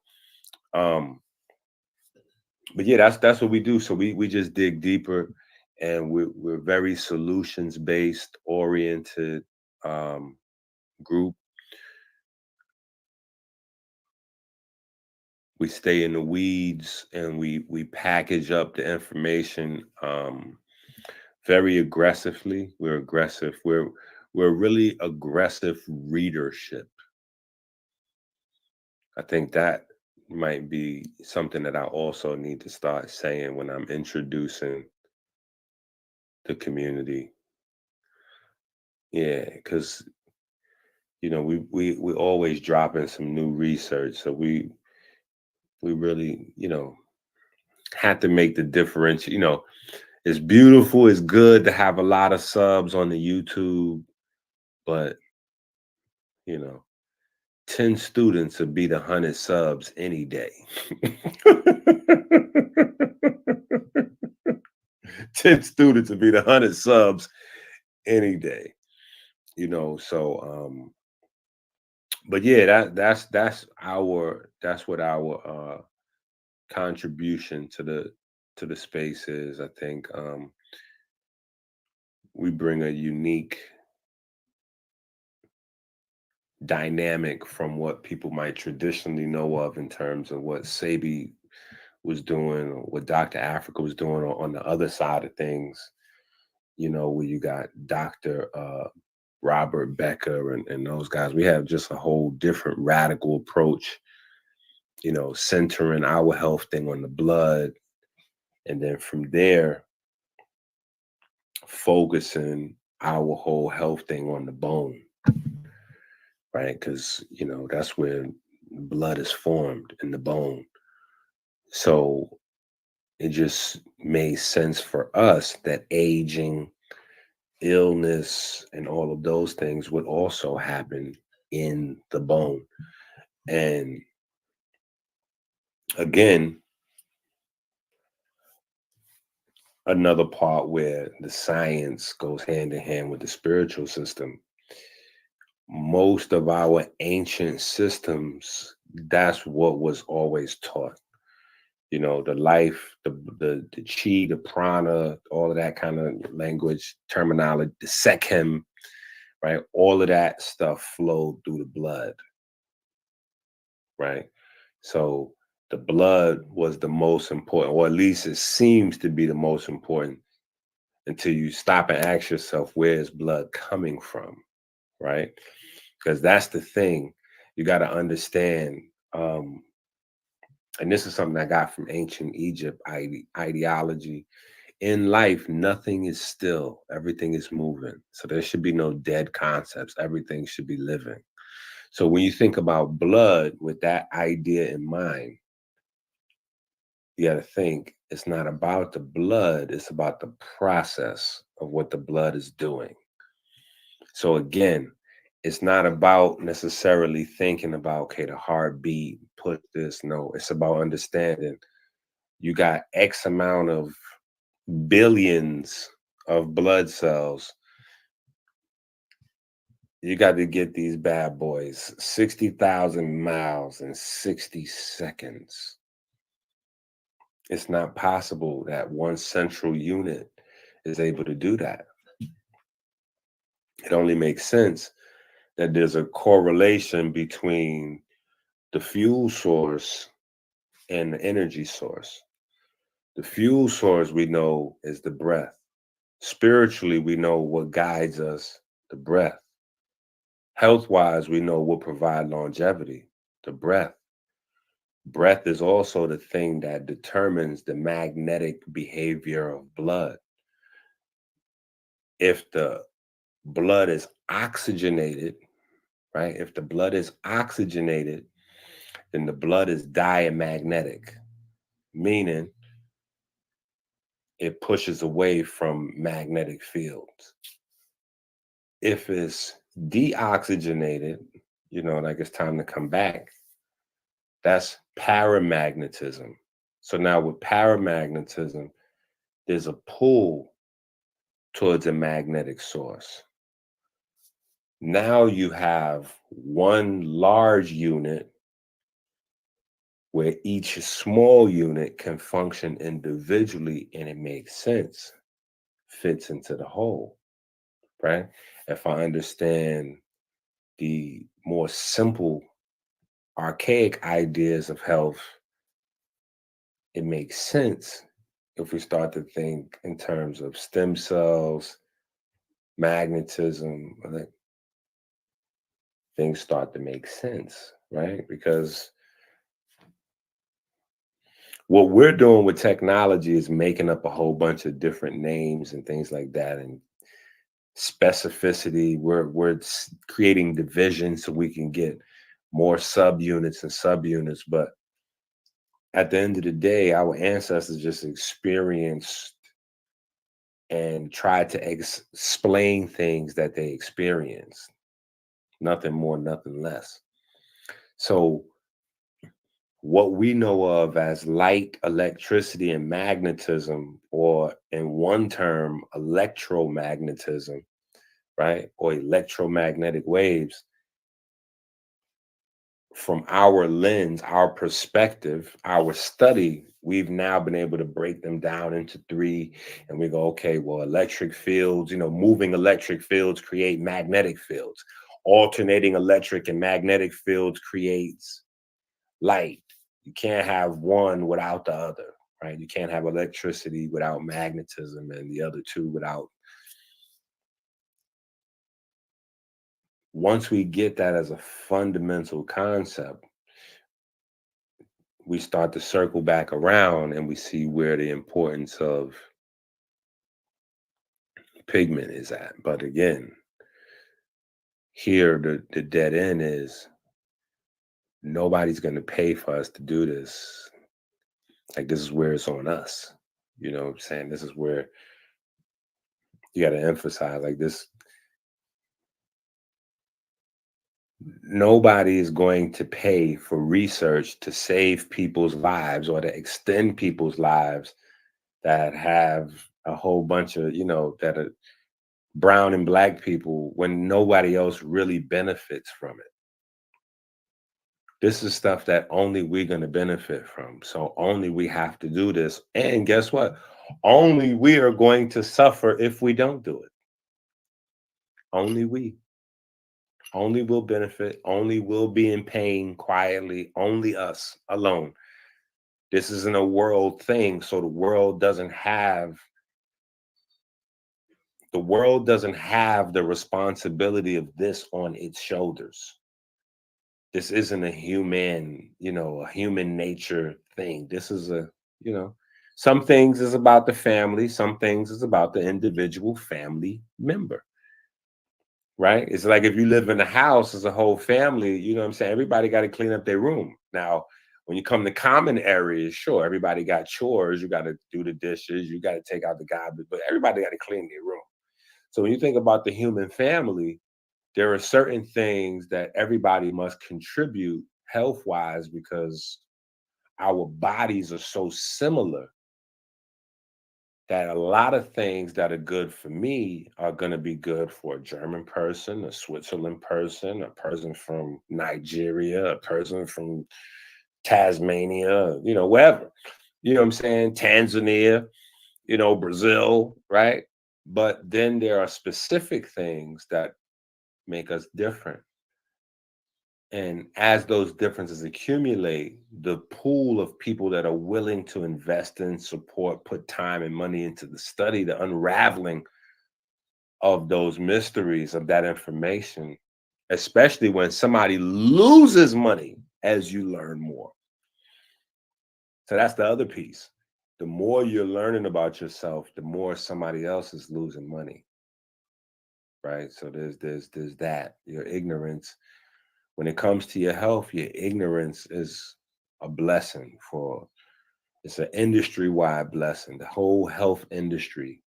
but yeah, that's what we do. So we just dig deeper, and we're very solutions based oriented group. We stay in the weeds, and we package up the information very aggressively. We're aggressive. We're really aggressive readership. I think that might be something that I also need to start saying when I'm introducing the community. Yeah, because you know, we always drop in some new research, so we really, you know, had to make the difference. You know, it's beautiful, it's good to have a lot of subs on the YouTube, but you know, 10 students would beat 100 subs any day. 10 students would beat 100 subs any day. You know, so but yeah, that's what our contribution to the space is. I think we bring a unique dynamic from what people might traditionally know of in terms of what Sabi was doing, or what Dr. Africa was doing on the other side of things. You know, where you got Dr. Robert Becker and those guys. We have just a whole different radical approach, you know, centering our health thing on the blood. And then from there, focusing our whole health thing on the bone, right? Because, you know, that's where blood is formed, in the bone. So it just made sense for us that aging, illness, and all of those things would also happen in the bone. And again, another part where the science goes hand in hand with the spiritual system. Most of our ancient systems, that's what was always taught. You know, the life, the chi, the prana, all of that kind of language, terminology, the sekhem, right? All of that stuff flowed through the blood, right? So the blood was the most important, or at least it seems to be the most important, until you stop and ask yourself, where is blood coming from, right? Because that's the thing you got to understand. And this is something I got from ancient Egypt ideology. In life, nothing is still, everything is moving. So there should be no dead concepts. Everything should be living. So when you think about blood with that idea in mind, you got to think it's not about the blood, it's about the process of what the blood is doing. So again, it's not about necessarily thinking about, okay, the heartbeat, put this. No, it's about understanding you got X amount of billions of blood cells. You got to get these bad boys 60,000 miles in 60 seconds. It's not possible that one central unit is able to do that. It only makes sense that there's a correlation between the fuel source and the energy source. The fuel source we know is the breath. Spiritually, we know what guides us, the breath. Health-wise, we know what provides longevity, the breath. Breath is also the thing that determines the magnetic behavior of blood. If the blood is oxygenated, right? If the blood is oxygenated, then the blood is diamagnetic, meaning it pushes away from magnetic fields. If it's deoxygenated, you know, like it's time to come back, that's paramagnetism. So now with paramagnetism, there's a pull towards a magnetic source. Now you have one large unit where each small unit can function individually and it makes sense, fits into the whole, right? If I understand the more simple, archaic ideas of health, it makes sense if we start to think in terms of stem cells, magnetism, like things start to make sense, right? Because what we're doing with technology is making up a whole bunch of different names and things like that, and specificity. We're creating division so we can get more subunits and subunits. But at the end of the day, our ancestors just experienced and tried to explain things that they experienced. Nothing more, nothing less. So what we know of as light, electricity, and magnetism, or in one term, electromagnetism, right? Or electromagnetic waves, from our lens, our perspective, our study, we've now been able to break them down into three. And we go, okay, well, electric fields, you know, moving electric fields create magnetic fields. Alternating electric and magnetic fields creates light. You can't have one without the other, right? You can't have electricity without magnetism and the other two without. Once we get that as a fundamental concept, we start to circle back around and we see where the importance of pigment is at. But again, here the dead end is nobody's going to pay for us to do this. Like, this is where it's on us. You know what I'm saying? This is where you got to emphasize, like, this. Nobody is going to pay for research to save people's lives or to extend people's lives that have a whole bunch of, you know, that are brown and black people when nobody else really benefits from it. This is stuff that only we're going to benefit from. So only we have to do this. And guess what? Only we are going to suffer if we don't do it. Only we. Only will benefit. Only will be in pain quietly. Only us alone. This isn't a world thing. So the world doesn't have The world doesn't have the responsibility of this on its shoulders. This isn't a human, a human nature thing. This is some things is about the family. Some things is about the individual family member, right? It's like if you live in a house as a whole family, you know what I'm saying? Everybody got to clean up their room. Now, when you come to common areas, sure, everybody got chores. You got to do the dishes. You got to take out the garbage, but everybody got to clean their room. So when you think about the human family, there are certain things that everybody must contribute health-wise because our bodies are so similar that a lot of things that are good for me are going to be good for a German person, a Switzerland person, a person from Nigeria, a person from Tasmania, wherever. You know what I'm saying? Tanzania, Brazil, right? But then there are specific things that make us different. And as those differences accumulate, the pool of people that are willing to invest in, support, put time and money into the study, the unraveling of those mysteries, of that information, especially when somebody loses money as you learn more. So that's the other piece. The more you're learning about yourself, the more somebody else is losing money. Right? So there's that, your ignorance. When it comes to your health, your ignorance is a blessing it's an industry-wide blessing. The whole health industry,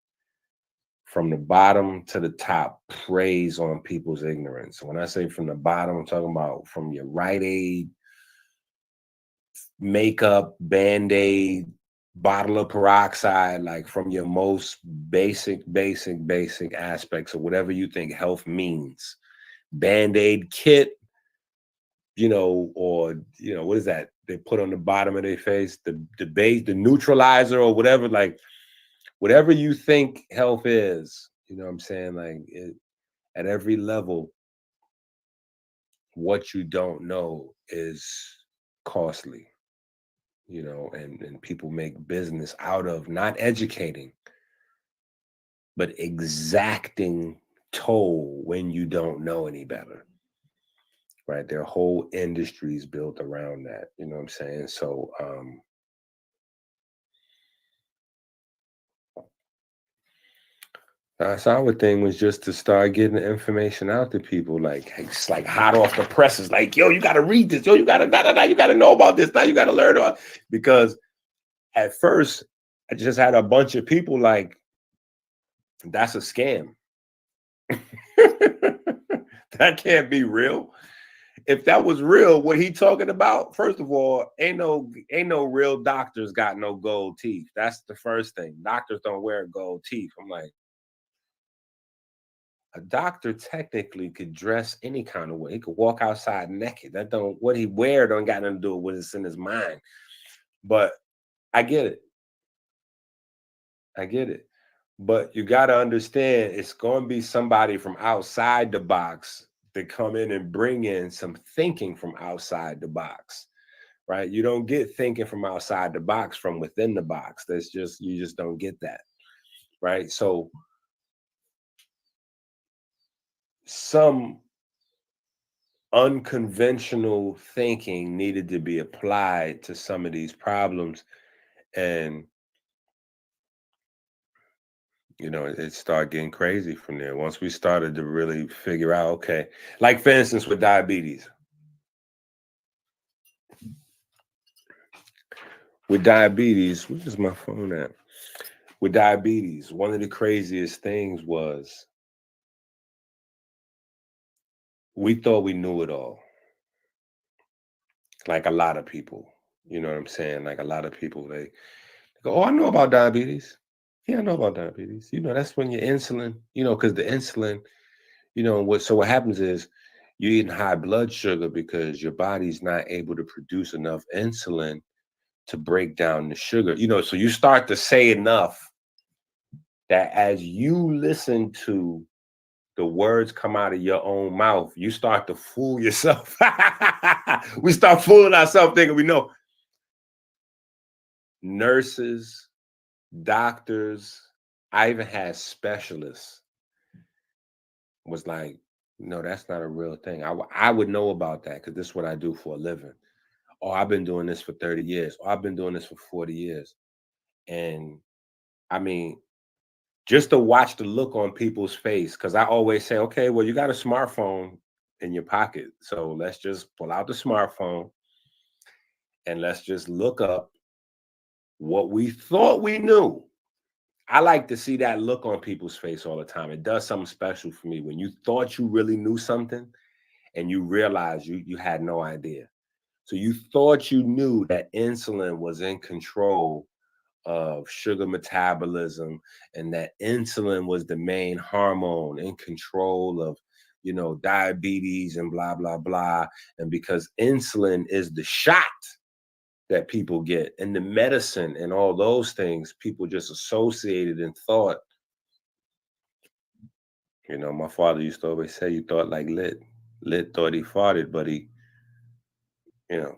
from the bottom to the top, preys on people's ignorance. When I say from the bottom, I'm talking about from your Rite Aid, makeup, Band-Aid, bottle of peroxide, like from your most basic aspects of whatever you think health means. Band-Aid kit, or what is that they put on the bottom of their face, the base, the neutralizer or whatever, like whatever you think health is, you know what I'm saying? Like at every level, what you don't know is costly, and people make business out of not educating, but exacting toll when you don't know any better. Right, their whole industry is built around that. You know what I'm saying? So, so our thing was just to start getting the information out to people, like it's like hot off the presses. Like, yo, you got to read this. Yo, you got to you got to know about this. Now you got to learn about. Because at first, I just had a bunch of people like, that's a scam. That can't be real. If that was real, what he talking about, first of all, ain't no real doctors got no gold teeth. That's the first thing. Doctors don't wear gold teeth. I'm like, a doctor technically could dress any kind of way. He could walk outside naked. What he wear don't got nothing to do with what's in his mind. But I get it. But you got to understand, it's going to be somebody from outside the box to come in and bring in some thinking from outside the box, right? You don't get thinking from outside the box from within the box. You just don't get that, right? So some unconventional thinking needed to be applied to some of these problems, and it started getting crazy from there. Once we started to really figure out, okay, like for instance, with diabetes. With diabetes, where's my phone at? With diabetes, one of the craziest things was we thought we knew it all. Like a lot of people, you know what I'm saying? Like a lot of people, they go, oh, I know about diabetes. Yeah, I know about diabetes. That's when your insulin, because the insulin, what happens is you're eating high blood sugar because your body's not able to produce enough insulin to break down the sugar. So you start to say enough that as you listen to the words come out of your own mouth, you start to fool yourself. We start fooling ourselves thinking we know. Nurses, doctors, I even had specialists was like, no, that's not a real thing. I would know about that because this is what I do for a living. Or I've been doing this for 30 years. Or I've been doing this for 40 years. And I mean, just to watch the look on people's face, because I always say, okay, well, you got a smartphone in your pocket. So let's just pull out the smartphone and let's just look up what we thought we knew. I like to see that look on people's face all the time. It does something special for me when you thought you really knew something and you realize you had no idea. So you thought you knew that insulin was in control of sugar metabolism and that insulin was the main hormone in control of, you know, diabetes and blah, blah, blah. And because insulin is the shot that people get and the medicine and all those things, people just associated and thought, you know, my father used to always say, you thought like Lit. Lit thought he farted, but he, you know,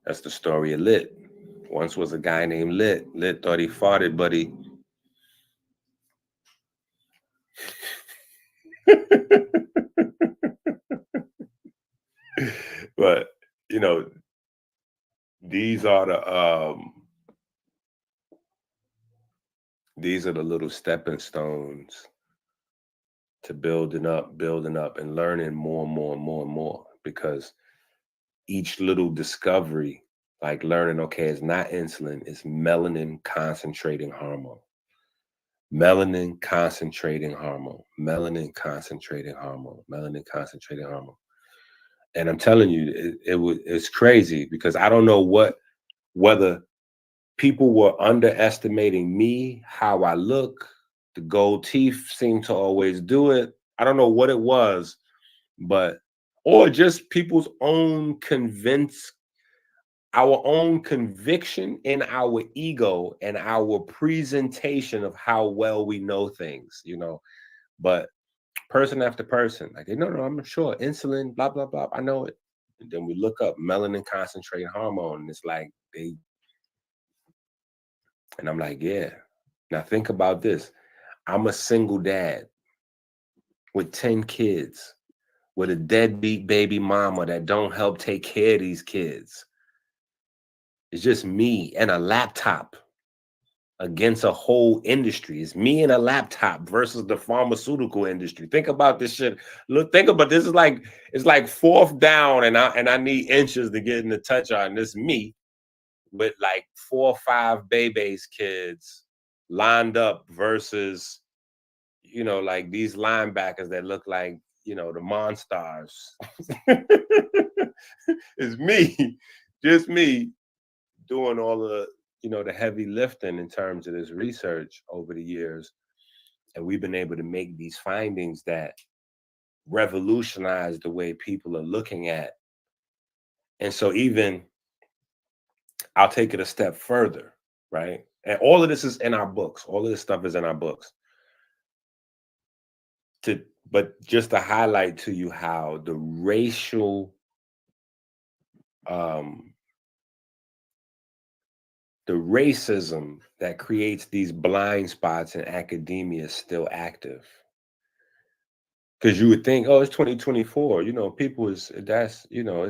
that's the story of Lit. Once was a guy named Lit. Lit thought he farted, but he. But, you know, these are the little stepping stones to building up and learning more and more and more and more, because each little discovery, like learning, okay, it's not insulin, it's melanin concentrating hormone. Melanin concentrating hormone. Melanin concentrating hormone. Melanin concentrating hormone. And I'm telling you, it's crazy because I don't know whether people were underestimating me, how I look. The gold teeth seem to always do it. I don't know what it was, but, or just people's own our own conviction in our ego and our presentation of how well we know things, you know. But person after person, like, no, I'm sure insulin, blah, blah, blah, I know it. And then we look up melanin concentrating hormone, and it's like and I'm like, yeah. Now think about this. I'm a single dad with 10 kids, with a deadbeat baby mama that don't help take care of these kids. It's just me and a laptop against a whole industry. It's me and a laptop versus the pharmaceutical industry. Think about this shit. Look, think about this. It's like fourth down, and I need inches to get in the touchdown. This me with like 4 or 5 babies kids lined up versus, you know, like these linebackers that look like, you know, the Monstars. It's me, just me doing all the, you know, the heavy lifting in terms of this research over the years. And we've been able to make these findings that revolutionize the way people are looking at. And so even I'll take it a step further, right? And all of this is in our books. All of this stuff is in our books. But just to highlight to you how the racial the racism that creates these blind spots in academia is still active. Because you would think, oh, it's 2024, you know, people that's, you know,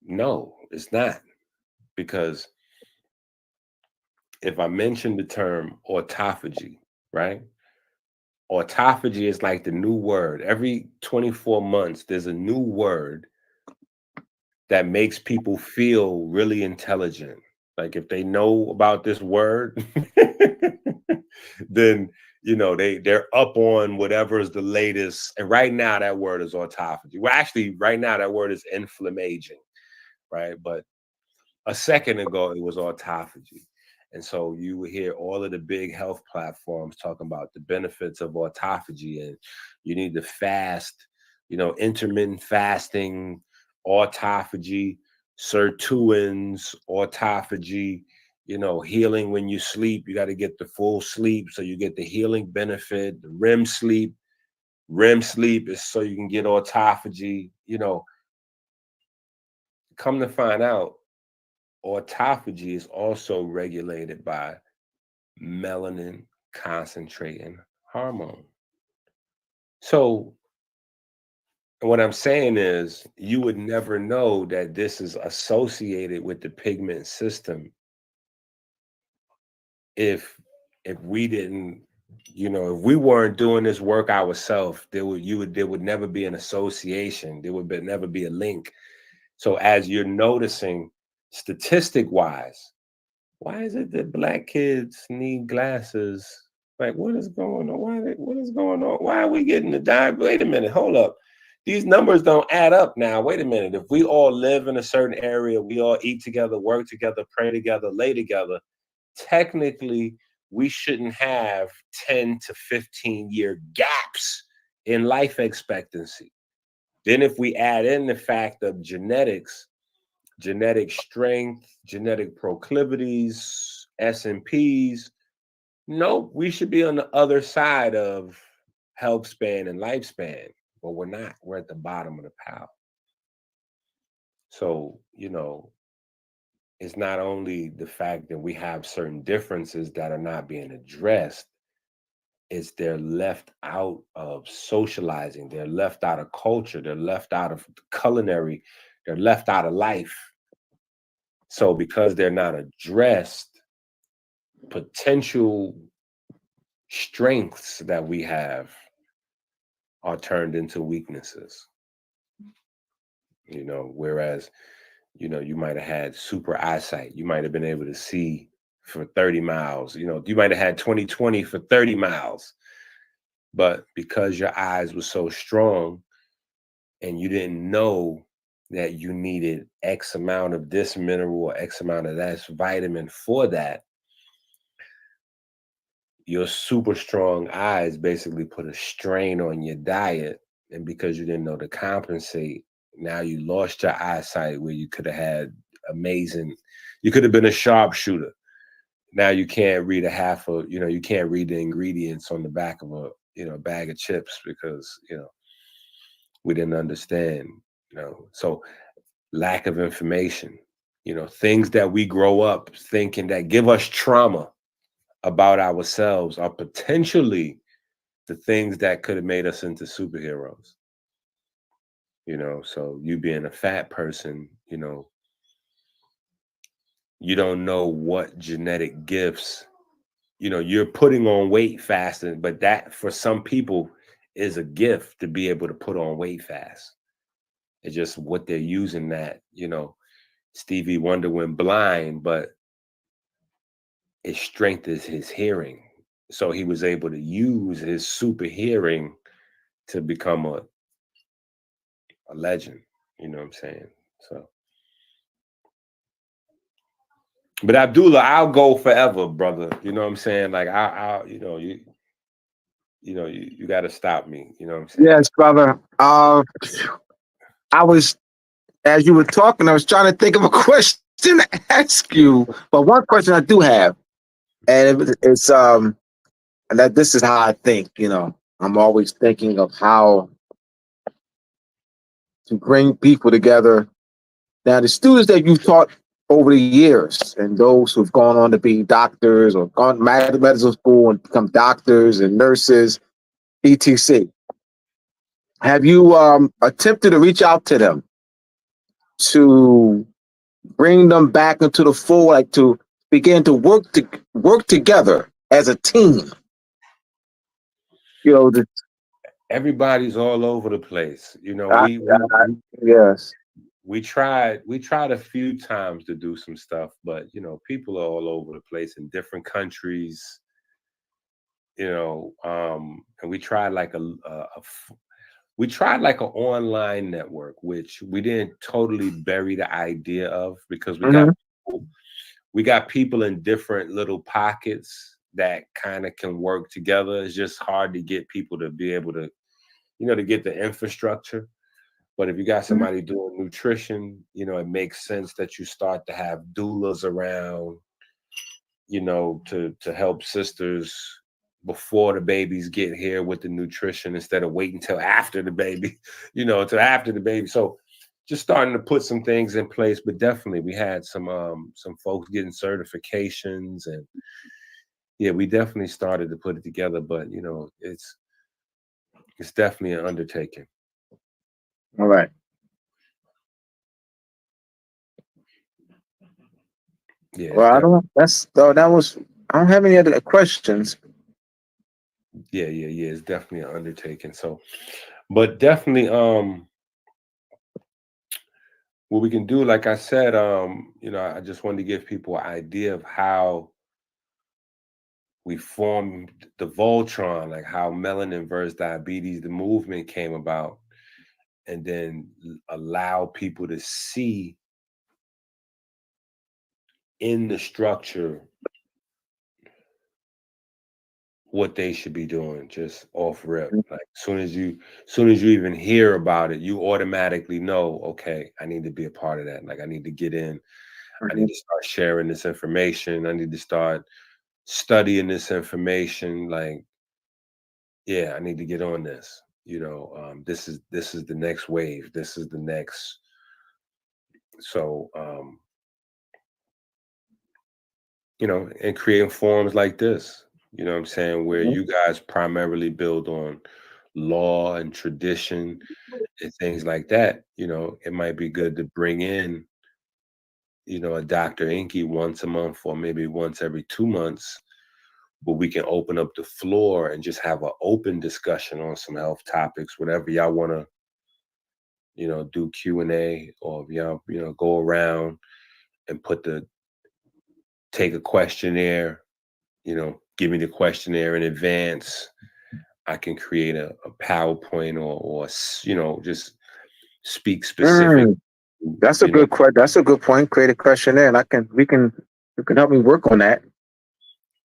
no, it's not. Because if I mention the term autophagy, right? Autophagy is like the new word. Every 24 months, there's a new word that makes people feel really intelligent. Like if they know about this word, then, you know, they're up on whatever is the latest. And right now that word is autophagy. Well, actually, right now that word is inflammaging, right? But a second ago it was autophagy. And so you will hear all of the big health platforms talking about the benefits of autophagy, and you need to fast, you know, intermittent fasting, autophagy, sirtuins, autophagy, you know, healing when you sleep. You got to get the full sleep so you get the healing benefit. The REM sleep. REM sleep is so you can get autophagy. You know, come to find out, autophagy is also regulated by melanin concentrating hormone. So what I'm saying is you would never know that this is associated with the pigment system if we didn't, if we weren't doing this work ourselves, there would never be an association. There would never be a link. So as you're noticing, statistic wise, why is it that black kids need glasses? Like, what is going on? What is going on? Why are we getting the diet? Wait a minute, hold up. These numbers don't add up now. Wait a minute. If we all live in a certain area, we all eat together, work together, pray together, lay together, technically we shouldn't have 10 to 15-year gaps in life expectancy. Then if we add in the fact of genetics, genetic strength, genetic proclivities, S&Ps, nope, we should be on the other side of health span and lifespan, but we're not. We're at the bottom of the pile. So, it's not only the fact that we have certain differences that are not being addressed, it's they're left out of socializing, they're left out of culture, they're left out of culinary, they're left out of life. So because they're not addressed, potential strengths that we have are turned into weaknesses. Whereas, you might have had super eyesight. You might have been able to see for 30 miles. You might have had 20/20 for 30 miles. But because your eyes were so strong and you didn't know that you needed X amount of this mineral or X amount of that vitamin for that, your super strong eyes basically put a strain on your diet. And because you didn't know to compensate, now you lost your eyesight where you could have had you could have been a sharpshooter. Now you can't read you can't read the ingredients on the back of a bag of chips because, we didn't understand, so lack of information, things that we grow up thinking that give us trauma about ourselves are potentially the things that could have made us into superheroes. So you being a fat person, you don't know what genetic gifts, you're putting on weight faster, but that for some people is a gift to be able to put on weight fast. It's just what they're using that, Stevie Wonder went blind, but his strength is his hearing. So he was able to use his super hearing to become a legend. You know what I'm saying? So, but Abdullah, I'll go forever, brother. You know what I'm saying? Like you got to stop me. You know what I'm saying? Yes, brother. I was, as you were talking, I was trying to think of a question to ask you. But one question I do have, and it's and that this is how I think. I'm always thinking of how to bring people together. Now, the students that you've taught over the years, and those who've gone on to be doctors or gone to medical school and become doctors and nurses, etc. Have you attempted to reach out to them to bring them back into the fold, like to begin to work together as a team? Everybody's all over the place. Yes. We tried a few times to do some stuff, but people are all over the place in different countries. And we tried like an online network, which we didn't totally bury the idea of because we got people in different little pockets that kind of can work together. It's just hard to get people to be able to, to get the infrastructure. But if you got somebody doing nutrition, it makes sense that you start to have doulas around, to help sisters before the babies get here with the nutrition instead of waiting till after the baby, till after the baby. So just starting to put some things in place, but definitely we had some folks getting certifications, and yeah, we definitely started to put it together. But It's definitely an undertaking. All right. Yeah. Well, I don't. That was. I don't have any other questions. Yeah. It's definitely an undertaking. So, but definitely, what we can do, like I said, I just wanted to give people an idea of how we formed the Voltron, like how Melanin versus Diabetes, the movement came about, and then allow people to see in the structure what they should be doing just off rip. Like soon as you even hear about it, you automatically know, okay, I need to be a part of that. Like I need to get in, I need to start sharing this information, I need to start studying this information. Like, yeah, I need to get on this. This is the next wave. This is the next. So and creating forums like this, what I'm saying, where you guys primarily build on law and tradition and things like that. It might be good to bring in, a Dr. EnQi once a month or maybe once every 2 months, where we can open up the floor and just have an open discussion on some health topics, whatever y'all want to, do Q&A, or y'all, go around and take a questionnaire, give me the questionnaire in advance. I can create a PowerPoint or just speak specific. That's a good That's a good point. Create a questionnaire, and you can help me work on that.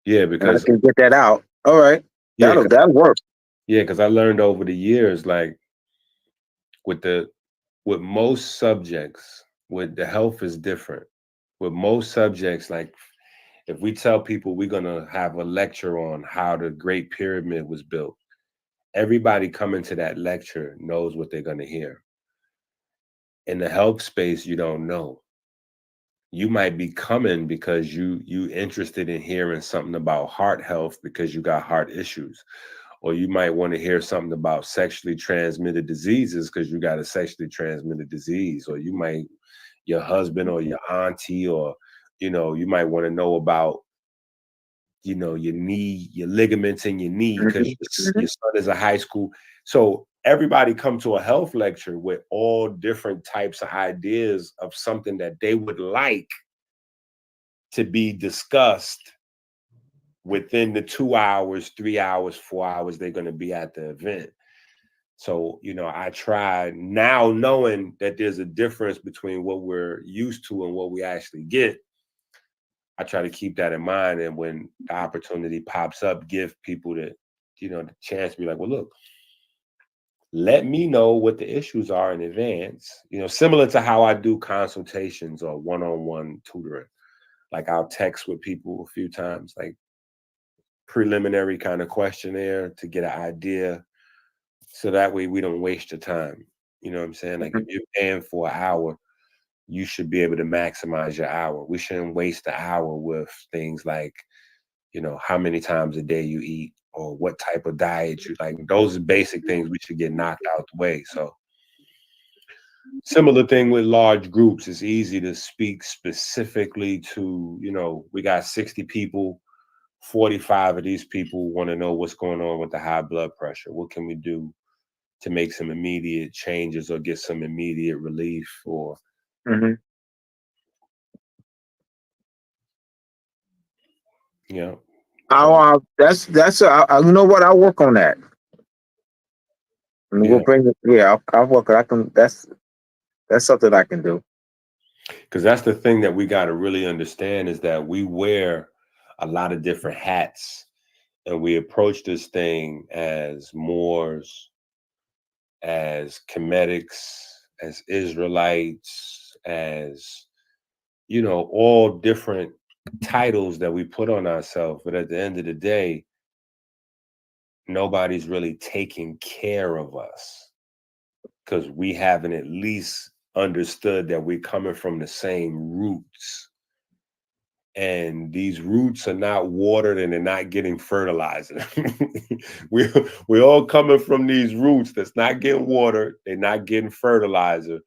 Yeah, And I because can get that out. All right, that'll work. Yeah, because I learned over the years, like with most subjects, with the health is different. With most subjects, like if we tell people we're gonna have a lecture on how the Great Pyramid was built, everybody coming to that lecture knows what they're gonna hear. In the health space, you don't know. You might be coming because you interested in hearing something about heart health because you got heart issues. Or you might want to hear something about sexually transmitted diseases because you got a sexually transmitted disease. Or your husband or your auntie, or, you might want to know about, your knee, your ligaments in your knee because your son is a high school. So everybody come to a health lecture with all different types of ideas of something that they would like to be discussed within the 2 hours, 3 hours, 4 hours they're going to be at the event. So, I try now, knowing that there's a difference between what we're used to and what we actually get. I try to keep that in mind. And when the opportunity pops up, give people the chance to be like, well, look, let me know what the issues are in advance, similar to how I do consultations or one-on-one tutoring. Like I'll text with people a few times, like preliminary kind of questionnaire to get an idea. So that way we don't waste your time. You know what I'm saying? Like if you're paying for an hour, you should be able to maximize your hour. We shouldn't waste the hour with things like, how many times a day you eat or what type of diet you like. Those are basic things we should get knocked out the way. So similar thing with large groups. It's easy to speak specifically to, we got 60 people, 45 of these people want to know what's going on with the high blood pressure. What can we do to make some immediate changes or get some immediate relief? Or that's you know what, I'll work on that. And we'll bring it. Yeah, I'll work. I can. That's something I can do. Because that's the thing that we got to really understand, is that we wear a lot of different hats, and we approach this thing as Moors, as Comedics, as Israelites, as all different titles that we put on ourselves. But at the end of the day, nobody's really taking care of us because we haven't at least understood that we're coming from the same roots. and these roots are not watered and they're not getting fertilizer. We're all coming from these roots that's not getting watered, they're not getting fertilizer,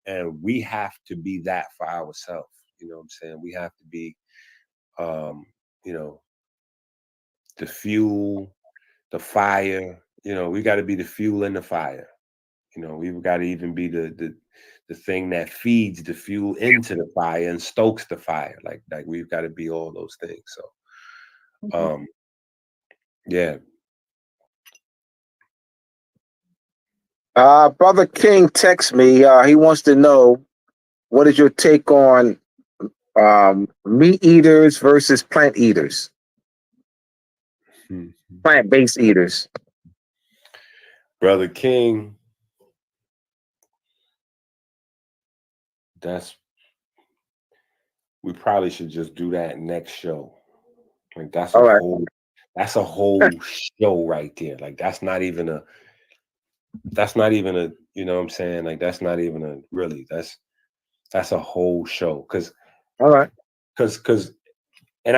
and we have to be that for ourselves. You know what I'm saying? We have to be, you know, the fuel, the fire. You know, we got to be the fuel and the fire. You know, we've got to even be the thing that feeds the fuel into the fire and stokes the fire. Like we've got to be all those things. So, yeah. Brother King texts me. He wants to know, what is your take on meat eaters versus plant eaters? Plant-based eaters. Brother King, we probably should just do that next show. Like that's a whole show right there. Like that's not even a, you know what I'm saying? Like that's not even a really, that's a whole show. Cause and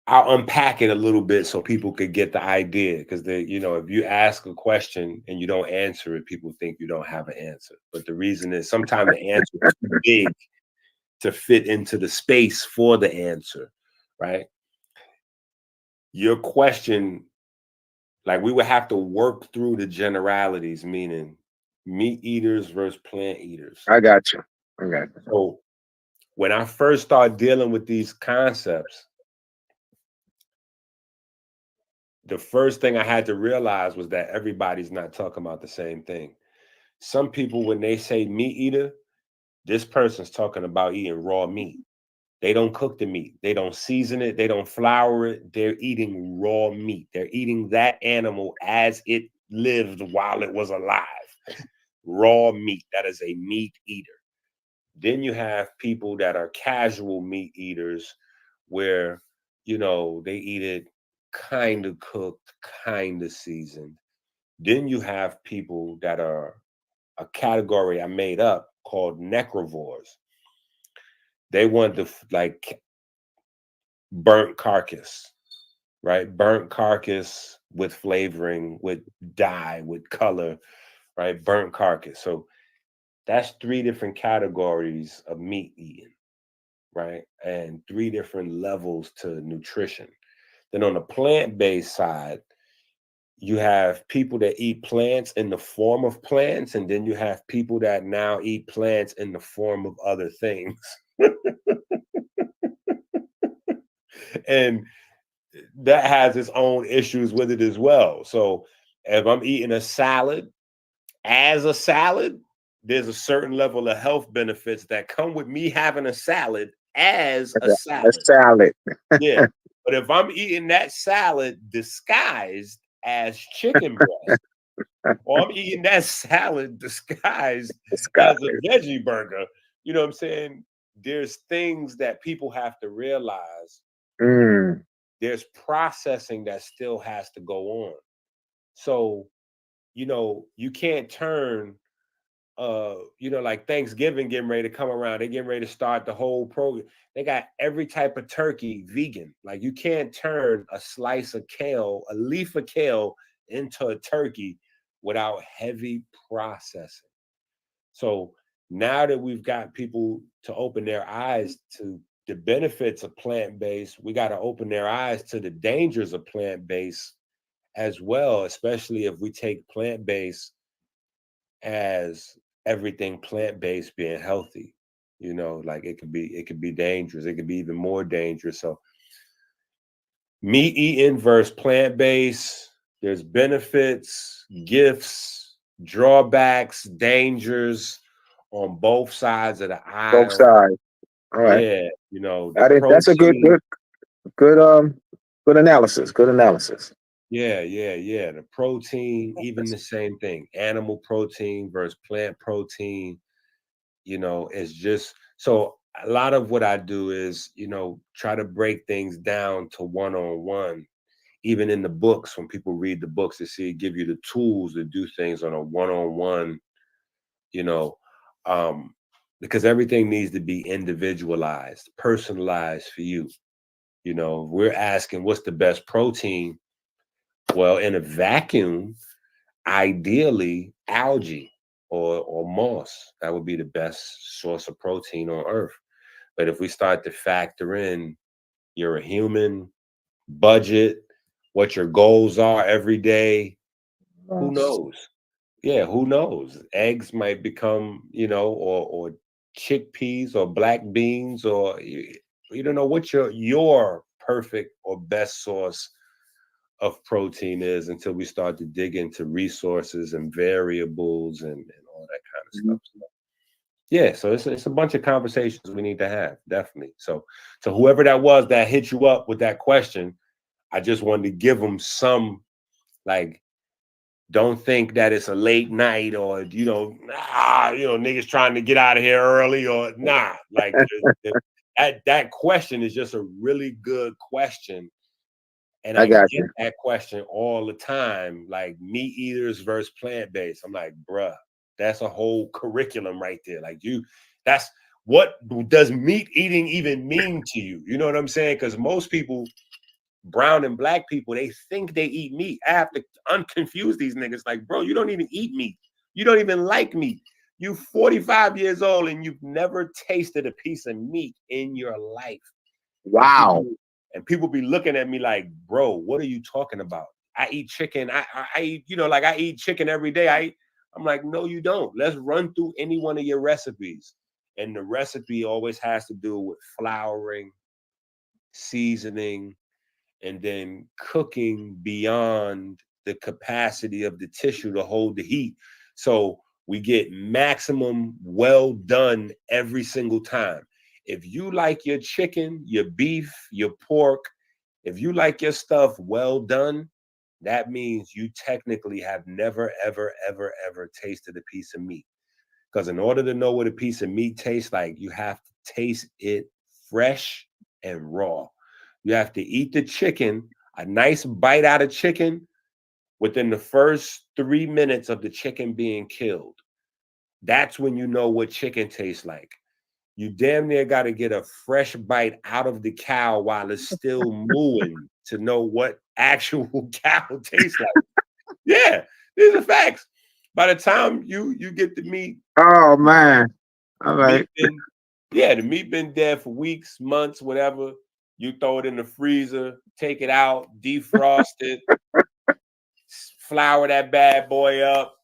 I'll unpack it a little bit so people could get the idea. Because you know, if you ask a question and you don't answer it, people think you don't have an answer. But the reason is sometimes the answer is too big to fit into the space for the answer, right? Your question, like we would have to work through the generalities, meaning meat eaters versus plant eaters. I got you. So when I first started dealing with these concepts, the first thing I had to realize was that everybody's not talking about the same thing. Some people, when they say meat eater, this person's talking about eating raw meat. They don't cook the meat. They don't season it. They don't flour it. They're eating raw meat. They're eating that animal as it lived while it was alive. Raw meat. That is a meat eater. Then you have people that are casual meat eaters where, you know, they eat it kind of cooked, kind of seasoned. Then you have people that are a category I made up called necrovores. They want the like burnt carcass, right? Burnt carcass with flavoring, with dye, with color, right? Burnt carcass. So that's 3 different categories of meat eating, right? And 3 different levels to nutrition. Then on the plant-based side, you have people that eat plants in the form of plants, and then you have people that now eat plants in the form of other things. And that has its own issues with it as well. So if I'm eating a salad as a salad, there's a certain level of health benefits that come with me having a salad as a salad. Yeah. But if I'm eating that salad disguised as chicken breast, or I'm eating that salad disguised as a veggie burger, you know what I'm saying? There's things that people have to realize. There's processing that still has to go on. So, you know, you can't turn, you know, like Thanksgiving getting ready to come around. They're getting ready to start the whole program. They got every type of turkey vegan. Like you can't turn a slice of kale, a leaf of kale into a turkey without heavy processing. So now that we've got people to open their eyes to the benefits of plant-based, we got to open their eyes to the dangers of plant-based as well, especially if we take plant-based as everything plant-based being healthy. You know, like it could be dangerous. It could be even more dangerous. So meat eating versus plant-based, there's benefits, gifts, drawbacks, dangers on both sides of the aisle. Both sides. All right. Yeah, you know, that's a good analysis. Good analysis. Yeah. The protein, even the same thing. Animal protein versus plant protein, you know, is just so a lot of what I do is, you know, try to break things down to one-on-one. Even in the books, when people read the books, they see give you the tools to do things on a one-on-one, you know. because everything needs to be individualized, personalized for you. You know, we're asking what's the best protein. Well, in a vacuum, ideally algae or moss. That would be the best source of protein on Earth. But if we start to factor in you're a human, budget, what your goals are every day, who knows? Yeah, who knows? Eggs might become, you know, or chickpeas or black beans, or you don't know what your perfect or best source of protein is until we start to dig into resources and variables and all that kind of stuff. So, yeah, so it's a bunch of conversations we need to have, definitely. So whoever that was that hit you up with that question, I just wanted to give them some, like, don't think that it's a late night or niggas trying to get out of here early or nah. Like that question is just a really good question. And I got get that question all the time, like meat eaters versus plant-based. I'm like, bruh, that's a whole curriculum right there. Like that's what does meat eating even mean to you? You know what I'm saying? Because most people, brown and black people, they think they eat meat. I have to unconfuse these niggas. Like, bro, you don't even eat meat. You don't even like meat. You 45 years old and you've never tasted a piece of meat in your life. Wow. And people be looking at me like, bro, what are you talking about? I eat chicken. I eat, like I eat chicken every day. I'm like, no, you don't. Let's run through any one of your recipes. And the recipe always has to do with flouring, seasoning, and then cooking beyond the capacity of the tissue to hold the heat. So we get maximum well done every single time. If you like your chicken, your beef, your pork, if you like your stuff well done, that means you technically have never, ever, ever, ever tasted a piece of meat. Because in order to know what a piece of meat tastes like, you have to taste it fresh and raw. You have to eat the chicken, a nice bite out of chicken within the first 3 minutes of the chicken being killed. That's when you know what chicken tastes like. You damn near got to get a fresh bite out of the cow while it's still mooing to know what actual cow tastes like. Yeah, these are facts. By the time you get the meat, oh man, all right. The meat been dead for weeks, months, whatever. You throw it in the freezer, take it out, defrost it, flour that bad boy up,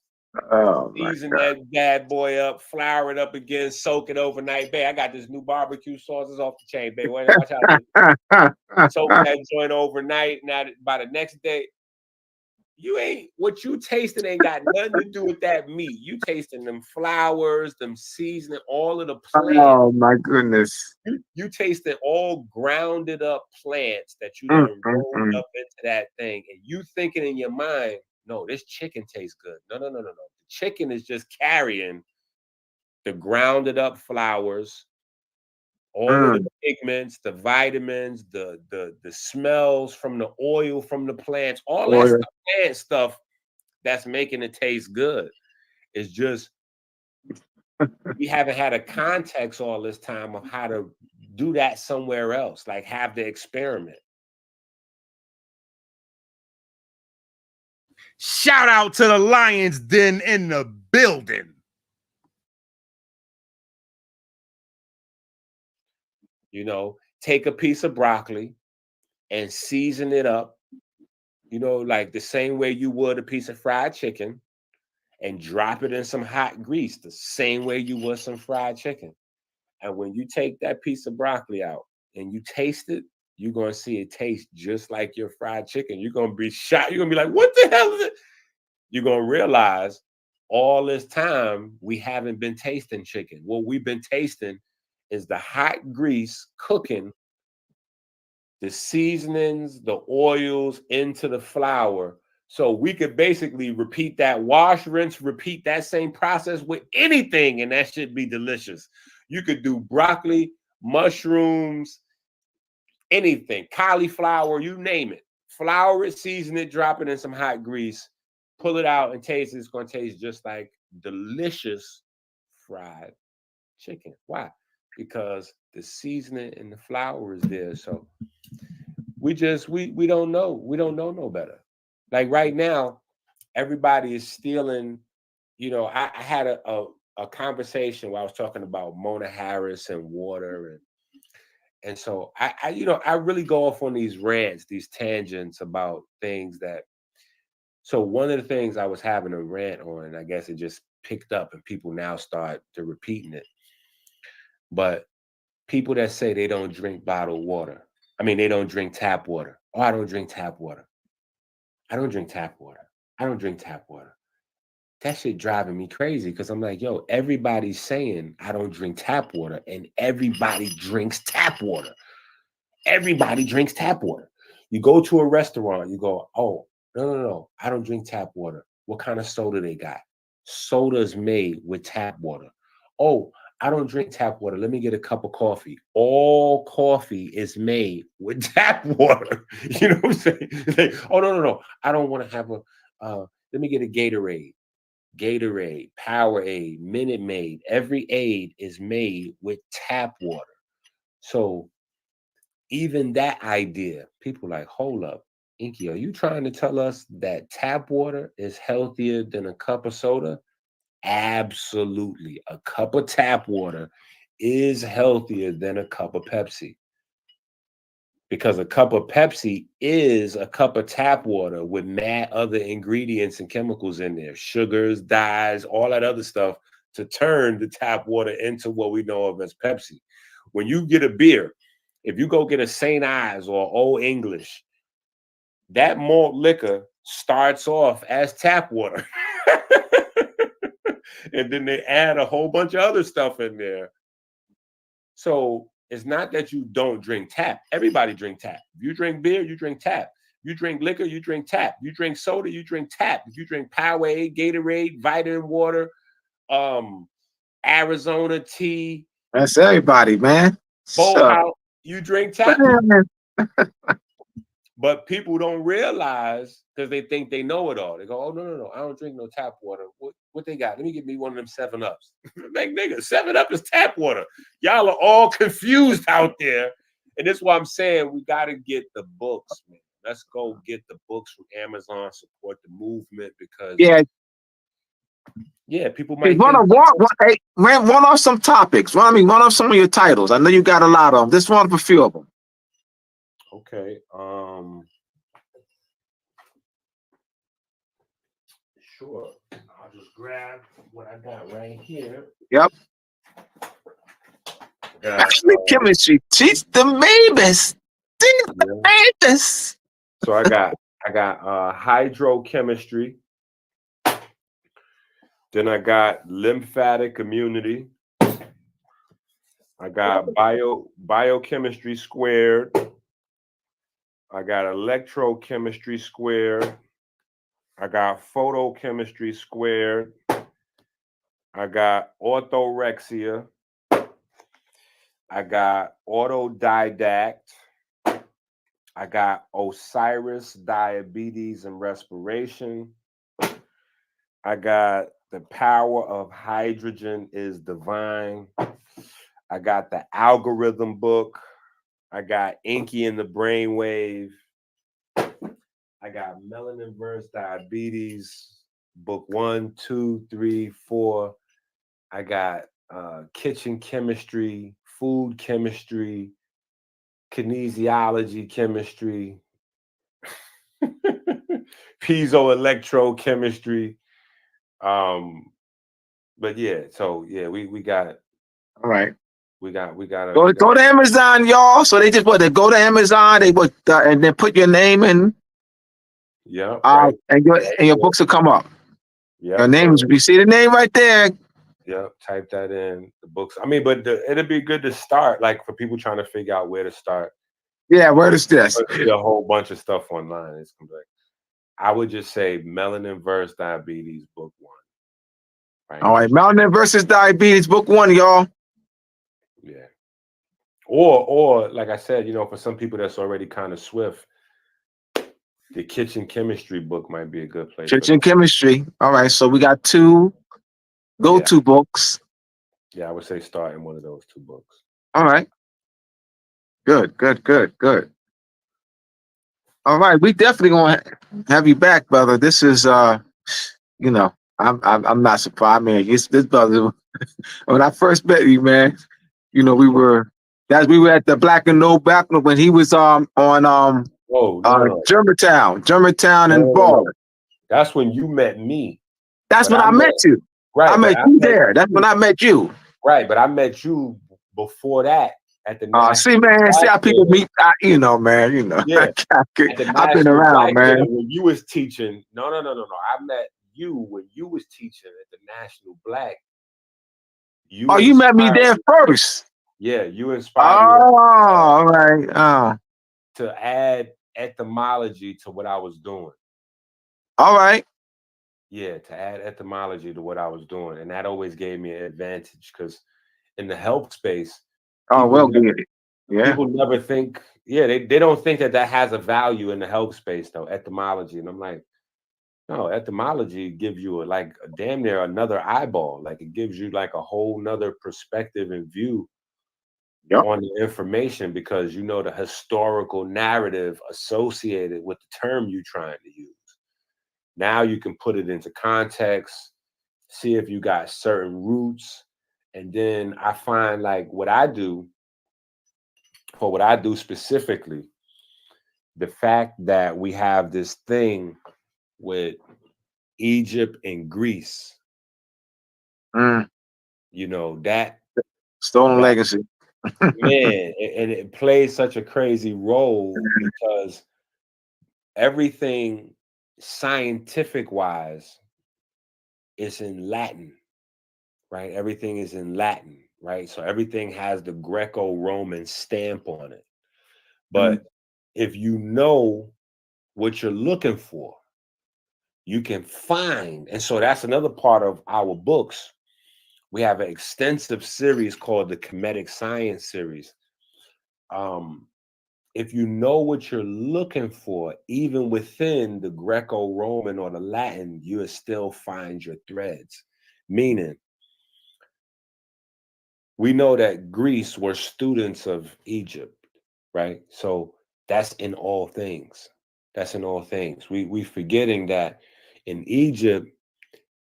season that bad boy up, flour it up again, soak it overnight. Babe, I got this new barbecue sauce. It's off the chain, babe. Watch out. Soak that joint overnight. Now, by the next day, what you tasting ain't got nothing to do with that meat. You tasting them flowers, them seasoning, all of the plants. Oh my goodness. You tasting all grounded up plants that you done rolled up into that thing. And you thinking in your mind, no, this chicken tastes good. No. The chicken is just carrying the grounded up flowers, all of the pigments, the vitamins, the smells from the oil from the plants, all that plant stuff that's making it taste good. It's just we haven't had a context all this time of how to do that somewhere else, like have the experiment. Shout out to the Lions Den in the building. Take a piece of broccoli and season it up, like the same way you would a piece of fried chicken, and drop it in some hot grease, the same way you would some fried chicken. And when you take that piece of broccoli out and you taste it, you're going to see it taste just like your fried chicken. You're going to be shocked. You're going to be like, what the hell is it? You're going to realize all this time we haven't been tasting chicken. What we've been tasting is the hot grease cooking, the seasonings, the oils into the flour. So we could basically repeat that wash, rinse, repeat that same process with anything, and that should be delicious. You could do broccoli, mushrooms, anything, cauliflower, you name it. Flour it, season it, drop it in some hot grease, pull it out and taste it. It's going to taste just like delicious fried chicken. Why? Because the seasoning and the flour is there. So we don't know. We don't know no better. Like right now, everybody is stealing. You know, I had a conversation where I was talking about Mona Harris and water, and so I really go off on these rants, these tangents about things that. So one of the things I was having a rant on, and I guess it just picked up, and people now start to repeating it. But people that say they don't drink bottled water, I mean, they don't drink tap water. Oh, I don't drink tap water. I don't drink tap water. I don't drink tap water. That shit driving me crazy because I'm like, yo, everybody's saying I don't drink tap water, and everybody drinks tap water. Everybody drinks tap water. You go to a restaurant, you go, oh, no, I don't drink tap water. What kind of soda they got? Soda's made with tap water. Oh, I don't drink tap water. Let me get a cup of coffee. All coffee is made with tap water. You know what I'm saying? Like, oh, no. I don't want to have let me get a Gatorade. Gatorade, Powerade, Minute Maid. Every aid is made with tap water. So even that idea, people like, hold up, EnQi, are you trying to tell us that tap water is healthier than a cup of soda? Absolutely. A cup of tap water is healthier than a cup of Pepsi. Because a cup of Pepsi is a cup of tap water with mad other ingredients and chemicals in there, sugars, dyes, all that other stuff to turn the tap water into what we know of as Pepsi. When you get a beer, if you go get a St. Ives or Old English, that malt liquor starts off as tap water. And then they add a whole bunch of other stuff in there. So it's not that you don't drink tap. Everybody drink tap. If you drink beer, you drink tap. You drink liquor, you drink tap. You drink soda, you drink tap. If you drink Powerade, Gatorade, vitamin water, Arizona tea. That's everybody, man. House, you drink tap. Man. But people don't realize because they think they know it all. They go, oh, no, I don't drink no tap water. What they got? Let me get me one of them 7-Ups. Like, nigga, 7-Up is tap water. Y'all are all confused out there. And that's why I'm saying we got to get the books, man. Let's go get the books from Amazon, support the movement because people might run off some topics. Run off some of your titles. I know you got a lot of them. Just run off a few of them. Okay. Sure. I'll just grab what I got right here. Yep. Chemistry. Teach the babies. Teach the babies. So I got hydrochemistry. Then I got lymphatic immunity. I got biochemistry squared. I got electrochemistry squared. I got photochemistry squared. I got orthorexia. I got autodidact. I got Osiris, diabetes and respiration. I got the power of hydrogen is divine. I got the algorithm book. I got EnQi in the brainwave. I got Melanin versus Diabetes, book 1, 2, 3, 4. I got kitchen chemistry, food chemistry, kinesiology chemistry, piezoelectrochemistry. But we got it. All right. We got go to Amazon, y'all. So they go to Amazon, and then put your name in. Yeah. Right. And your books will come up. Yeah. Your name you see the name right there. Yeah, type that in the books. I mean, but it'd be good to start, like for people trying to figure out where to start. Yeah, where is this? See a whole bunch of stuff online. It's like, I would just say Melanin versus Diabetes, book 1. Right? All right, Melanin versus Diabetes, book 1, y'all. Yeah. Or like I said, for some people that's already kind of swift, the kitchen chemistry book might be a good place. Kitchen chemistry. All right, so we got 2 go-to books. Yeah, I would say start in one of those 2 books. All right. Good, good, good, good. All right, we definitely gonna have you back, brother. This is you know, I'm not surprised, man. This brother, when I first met you, man, you know, we were at the Black and No Back when he was on Oh, no. Germantown No, and no, no, Ball. no. That's when you met me. That's But when I I met met you. I right, but met I you met there. That's when you I met you. right, but I met you before that at the See, National man, see Black how people Fair. meet. You know, man. You know, Yeah, at the I've been National around, Black Fair man. when you was teaching. No. I met you when you was teaching at the National Black. You Oh, you met me inspired there me. first. Yeah, you Oh, inspired me all right. Oh, to add etymology to what I was doing. all right. Yeah, to add etymology to what I was doing. And that always gave me an advantage because in the health space, Oh, people well, never good. Yeah. people never think, yeah, they don't think that has a value in the health space though, etymology. And I'm like, no, etymology gives you like damn near another eyeball. Like it gives you like a whole nother perspective and view Yep. on the information because you know the historical narrative associated with the term you're trying to use. Now you can put it into context, see if you got certain roots. And then I find like what I do specifically, the fact that we have this thing with Egypt and Greece, Mm, you know, that stolen that legacy. man, and it plays such a crazy role because everything scientific wise is in Latin, right? Everything is in Latin, right? So everything has the Greco-Roman stamp on it. But if you know what you're looking for, you can find. And so that's another part of our books. We have an extensive series called the Comedic Science series. If you know what you're looking for, even within the Greco-Roman or the Latin, you will still find your threads. Meaning, we know that Greece were students of Egypt, right? So that's in all things. That's in all things. We forgetting that in Egypt,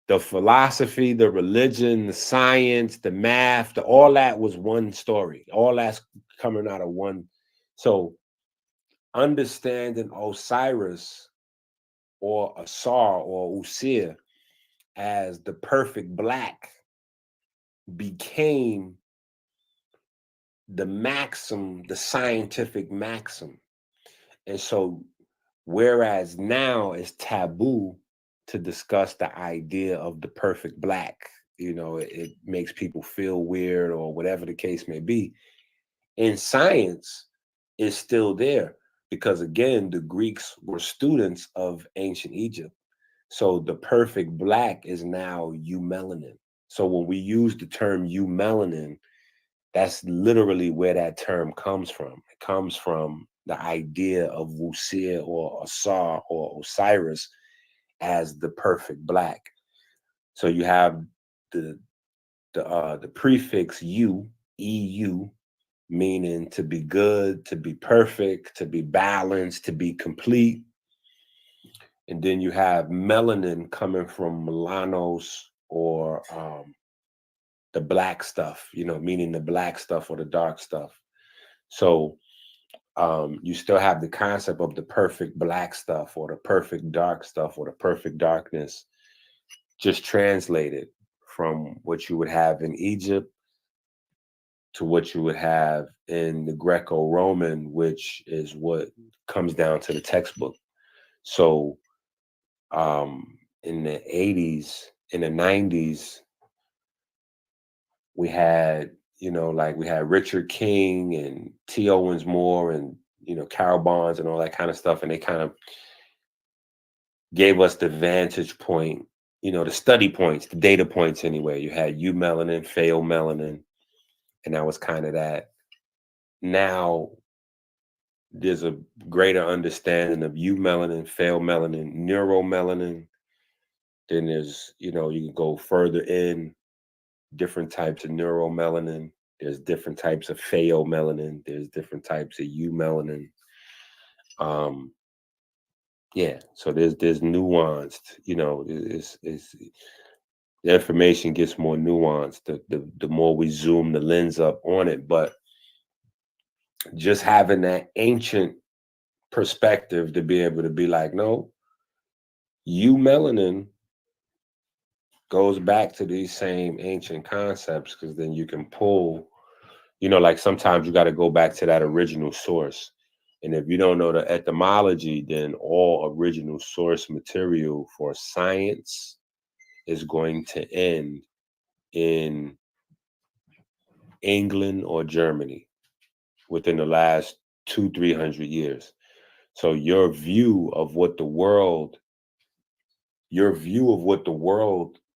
the philosophy, the religion, the science, the math, all that was one story. All that's coming out of one. So understanding Osiris or Asar or Usir as the perfect black became the maxim, the scientific maxim. And so, whereas now it's taboo to discuss the idea of the perfect black, you know, it makes people feel weird or whatever the case may be. In science, it's still there because, again, the Greeks were students of ancient Egypt. So the perfect black is now eumelanin. So when we use the term eumelanin, that's literally where that term comes from. It comes from the idea of Wusir or Asar or Osiris as the perfect black. So you have the prefix eu, eu, meaning to be good, to be perfect, to be balanced, to be complete. And then you have melanin coming from melanos or the black stuff, you know, meaning the black stuff or the dark stuff. So you still have the concept of the perfect black stuff or the perfect dark stuff or the perfect darkness, just translated from what you would have in Egypt to what you would have in the Greco-Roman, which is what comes down to the textbook. So in the 80s, in the 90s, we had, you know, like we had Richard King and T. Owens Moore and, you know, Carol Barnes and all that kind of stuff. And they kind of gave us the vantage point, you know, the study points, the data points anyway. You had eumelanin, pheomelanin, and that was kind of that. Now there's a greater understanding of eumelanin, pheomelanin, neuromelanin. Then there's, you know, you can go further in different types of neuromelanin. There's different types of pheomelanin. There's different types of eumelanin. Yeah, so there's nuanced, you know, it's the information gets more nuanced the more we zoom the lens up on it. But just having that ancient perspective to be able to be like, no, eumelanin goes back to these same ancient concepts, because then you can pull, you know, like sometimes you got to go back to that original source. And if you don't know the etymology, then all original source material for science is going to end in England or Germany within the last 200-300 years. So your view of what the world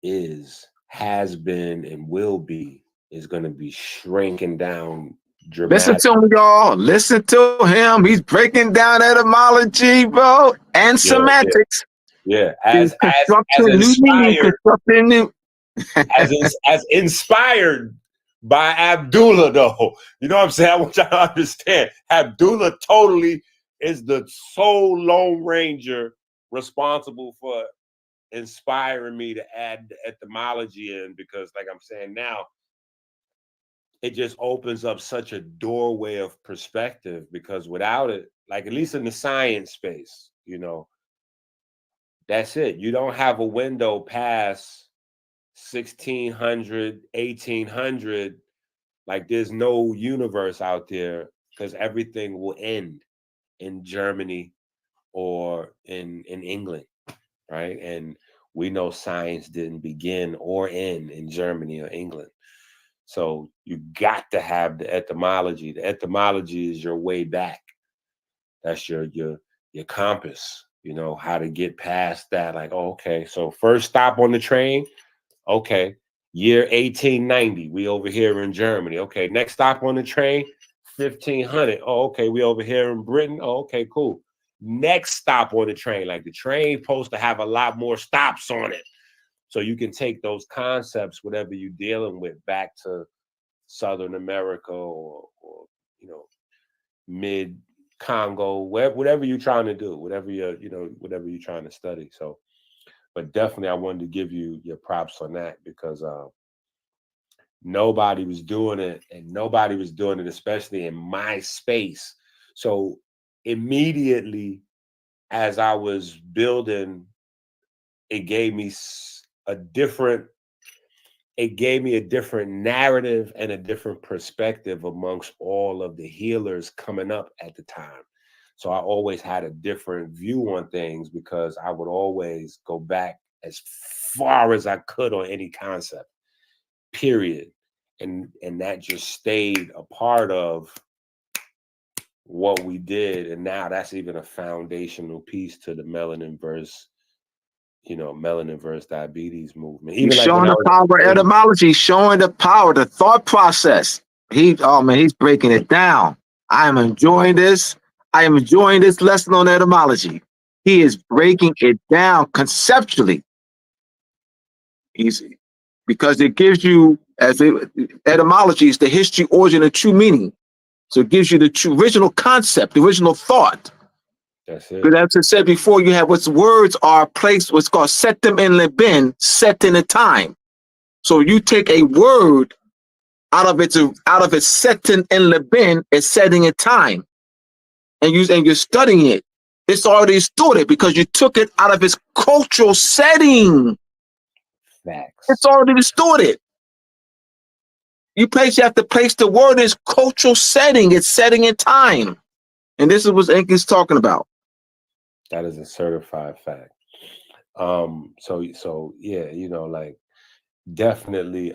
is, has been, and will be, is going to be shrinking down Listen dramatically. to him, y'all. Listen to him. He's breaking down etymology, bro, and semantics. Yeah, He's as constructing new meaning, inspired, constructing new. as inspired by Abdullah, though. You know what I'm saying? I want y'all to understand. Abdullah totally is the sole Lone Ranger responsible for inspiring me to add the etymology in, because, like I'm saying now, it just opens up such a doorway of perspective, because without it, like at least in the science space, you know, that's it. You don't have a window past 1600, 1800. Like there's no universe out there, because everything will end in Germany or in England, right? And we know science didn't begin or end in Germany or England. So you got to have the etymology. The etymology is your way back. That's your compass, you know, how to get past that. Like, oh, okay, so first stop on the train, okay, year 1890, we over here in Germany. Okay, next stop on the train, 1500. Oh, okay, we over here in Britain. Oh, okay, cool. Next stop on the train, like the train supposed to have a lot more stops on it. So you can take those concepts, whatever you're dealing with, back to Southern America or you know, mid Congo, whatever you're trying to do, whatever you're trying to study. So, but definitely I wanted to give you your props on that, because nobody was doing it, and nobody was doing it, especially in my space. So immediately as I was building, it gave me a different narrative and a different perspective amongst all of the healers coming up at the time. So I always had a different view on things, because I would always go back as far as I could on any concept, period. And that just stayed a part of what we did. And now that's even a foundational piece to the melanin versus diabetes movement. He's Even like when showing I the was power of etymology, showing the power, the thought process. He's breaking it down. I am enjoying this. I am enjoying this lesson on etymology. He is breaking it down conceptually. Because it gives you, etymology is the history, origin, and true meaning. So it gives you the true original concept, the original thought. That's it. Because as I said before, you have what's words are placed, what's called set them in the bin, set in a time. So you take a word out of its setting in the bin, it's setting a time, and you're studying it. It's already distorted because you took it out of its cultural setting. Facts. It's already distorted. You have to place the word in its cultural setting. It's setting in time, and this is what EnQi's talking about. That is a certified fact. So yeah, you know, like definitely,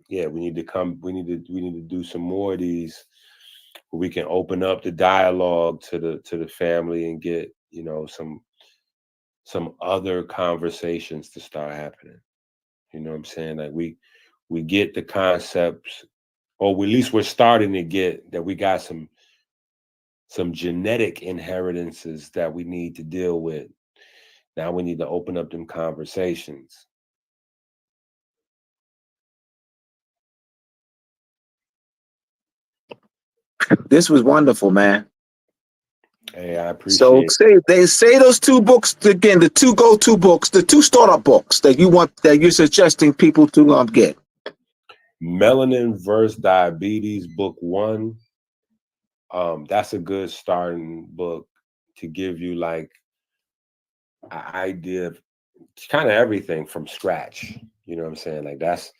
yeah, we need to do some more of these where we can open up the dialogue to the family and get, you know, some other conversations to start happening. You know what I'm saying? Like we get the concepts, or at least we're starting to get that we got some genetic inheritances that we need to deal with. Now we need to open up them conversations. This was wonderful, man. Hey, I So appreciate it. say those 2 books again, the 2 go-to books, the 2 startup books that you're suggesting people to get. Melanin vs. Diabetes, book 1. That's a good starting book to give you like an idea of kind of everything from scratch. You know what I'm saying? Like that's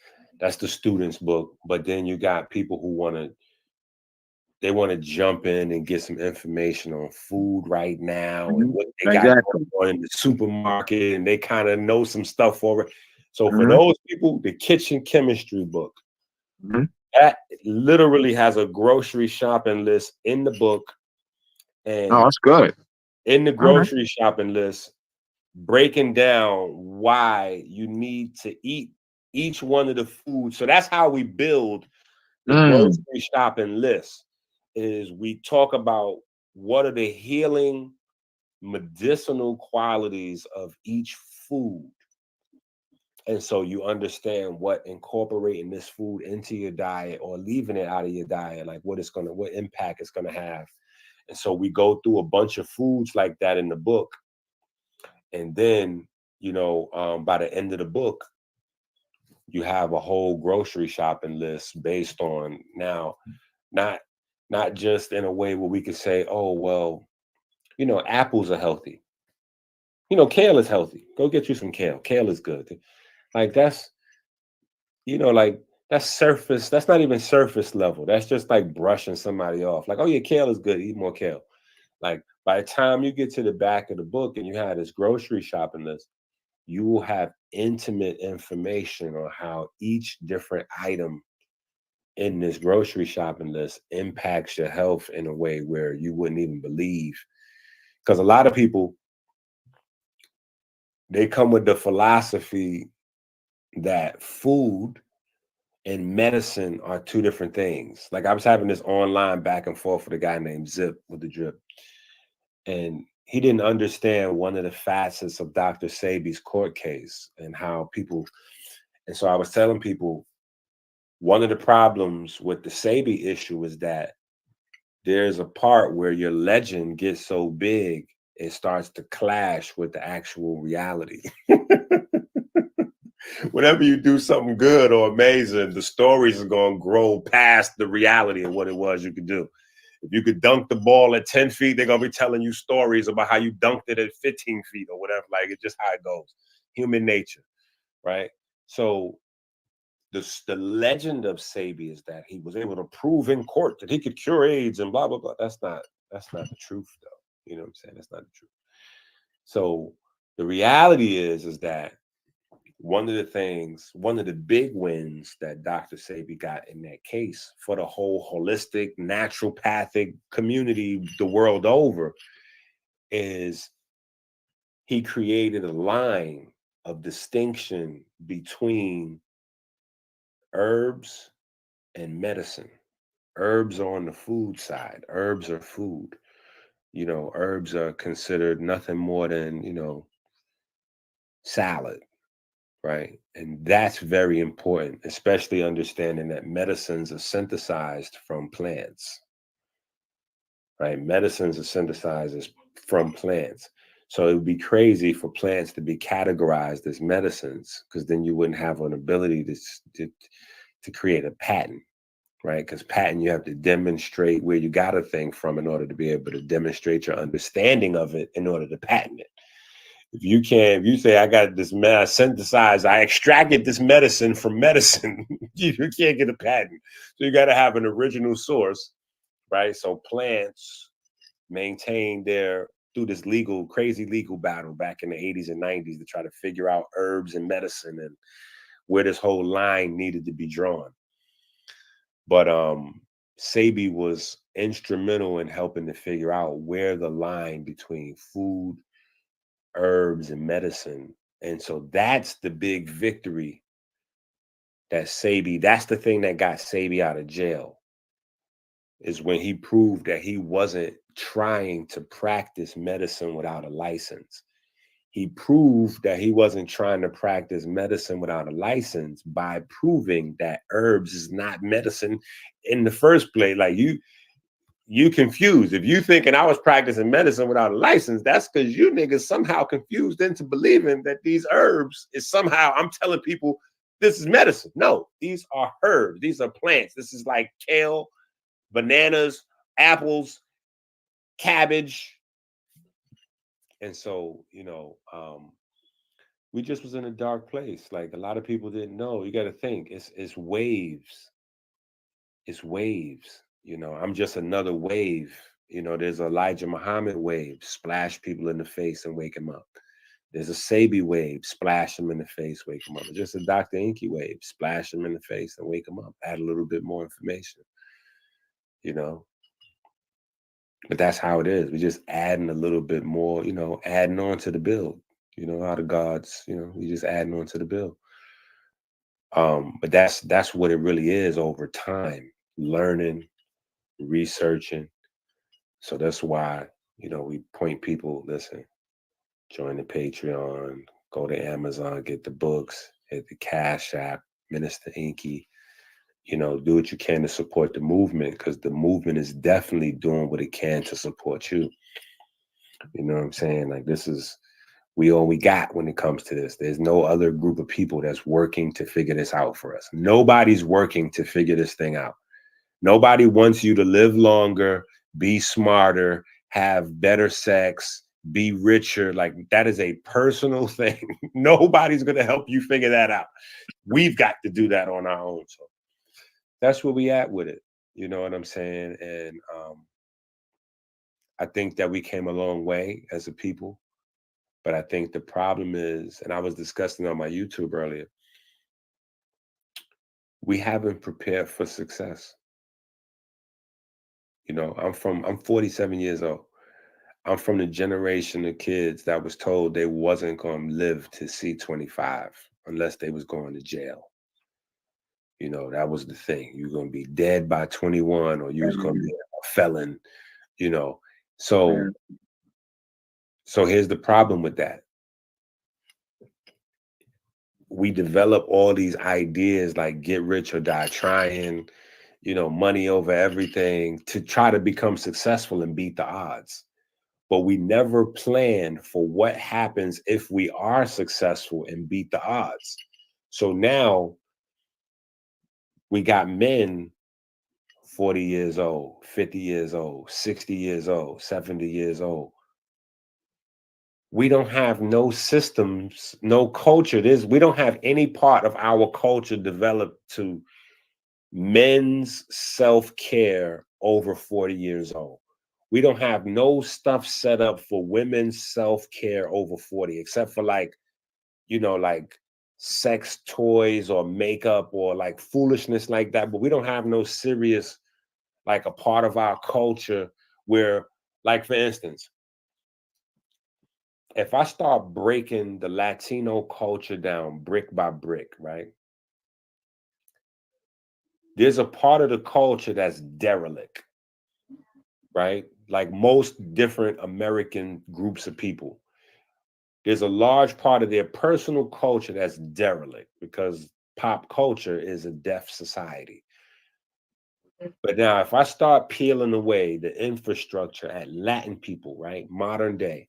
the student's book. But then you got people who want to jump in and get some information on food right now and what they got going on in the supermarket, and they kind of know some stuff already. So for those people, the kitchen chemistry book, that literally has a grocery shopping list in the book. And that's good. In the grocery shopping list, breaking down why you need to eat each one of the foods. So that's how we build the grocery shopping list. Is we talk about what are the healing medicinal qualities of each food. And so you understand what incorporating this food into your diet or leaving it out of your diet, like what impact it's gonna have. And so we go through a bunch of foods like that in the book. And then, by the end of the book, you have a whole grocery shopping list based on now, not just in a way where we could say, oh, well, apples are healthy. Kale is healthy. Go get you some kale. Kale is good. Like that's, that's surface. That's not even surface level. That's just like brushing somebody off. Like, oh yeah, kale is good. Eat more kale. Like by the time you get to the back of the book and you have this grocery shopping list, you will have intimate information on how each different item in this grocery shopping list impacts your health in a way where you wouldn't even believe. Because a lot of people, they come with the philosophy that food and medicine are 2 different things. Like I was having this online back and forth with a guy named Zip with the Drip. And he didn't understand one of the facets of Dr. Sebi's court case and how people, and so I was telling people, one of the problems with the Sebi issue is that there's a part where your legend gets so big, it starts to clash with the actual reality. Whenever you do something good or amazing, the stories are going to grow past the reality of what it was you could do. If you could dunk the ball at 10 feet, they're going to be telling you stories about how you dunked it at 15 feet or whatever. Like, it's just how it goes. Human nature, right? So the legend of Sebi is that he was able to prove in court that he could cure AIDS and blah, blah, blah. That's not the truth, though. You know what I'm saying? That's not the truth. So the reality is that one of the big wins that Dr. Sebi got in that case for the whole holistic, naturopathic community the world over is he created a line of distinction between herbs and medicine. Herbs are on the food side. Herbs are food. Herbs are considered nothing more than, salad. Right. And that's very important, especially understanding that medicines are synthesized from plants. Right. Medicines are synthesized from plants. So it would be crazy for plants to be categorized as medicines, because then you wouldn't have an ability to create a patent. Right. Because patent, you have to demonstrate where you got a thing from in order to be able to demonstrate your understanding of it in order to patent it. If you say I got this synthesized, I extracted this medicine from medicine, you can't get a patent. So you got to have an original source, right? So plants maintain through this crazy legal battle back in the 80s and 90s to try to figure out herbs and medicine and where this whole line needed to be drawn. But Sebi was instrumental in helping to figure out where the line between food, herbs, and medicine. And so that's the big victory that's the thing that got Sebi out of jail, is when he proved that he wasn't trying to practice medicine without a license. He proved that he wasn't trying to practice medicine without a license by proving that herbs is not medicine in the first place. Like you confused. If you thinking I was practicing medicine without a license, that's because you niggas somehow confused into believing that these herbs is somehow, I'm telling people this is medicine. No, these are herbs. These are plants. This is like kale, bananas, apples, cabbage. And so, you know, we just was in a dark place. Like a lot of people didn't know. You got to think it's waves. It's waves. You know, I'm just another wave. You know, there's Elijah Muhammad wave, splash people in the face and wake them up. There's a Sabi wave, splash them in the face, wake them up. It's just a Dr. EnQi wave, splash them in the face and wake them up. Add a little bit more information, you know. But that's how it is. We're just adding a little bit more, you know, adding on to the build. You know, how the gods, you know, we just adding on to the build. But that's what it really is over time, learning, researching. So that's why, you know, we point people, listen, join the Patreon, go to Amazon, get the books, hit the Cash App, Minister EnQi, you know, do what you can to support the movement, because the movement is definitely doing what it can to support you. You know what I'm saying? Like, this is, we all we got when it comes to this. There's no other group of people that's working to figure this out for us. Nobody's working to figure this thing out. Nobody wants you to live longer, be smarter, have better sex, be richer. Like, that is a personal thing. Nobody's going to help you figure that out. We've got to do that on our own. So that's where we at with it. You know what I'm saying? And I think that we came a long way as a people. But I think the problem is, and I was discussing on my YouTube earlier, we haven't prepared for success. You know, I'm 47 years old. I'm from the generation of kids that was told they wasn't going to live to see 25 unless they was going to jail. You know, that was the thing. You're going to be dead by 21, or you was going to be a felon, you know. So here's the problem with that. We develop all these ideas like get rich or die trying, you know, money over everything, to try to become successful and beat the odds. But we never plan for what happens if we are successful and beat the odds. So now we got men 40 years old, 50 years old, 60 years old, 70 years old. We don't have no systems, no culture. We don't have any part of our culture developed to men's self-care over 40 years old. We don't have no stuff set up for women's self-care over 40, except for, like, you know, like sex toys or makeup or like foolishness like that. But we don't have no serious, like, a part of our culture where, like, for instance, if I start breaking the Latino culture down brick by brick, right? There's a part of the culture that's derelict, right? Like most different American groups of people. There's a large part of their personal culture that's derelict, because pop culture is a deaf society. But now if I start peeling away the infrastructure at Latin people, right? Modern day,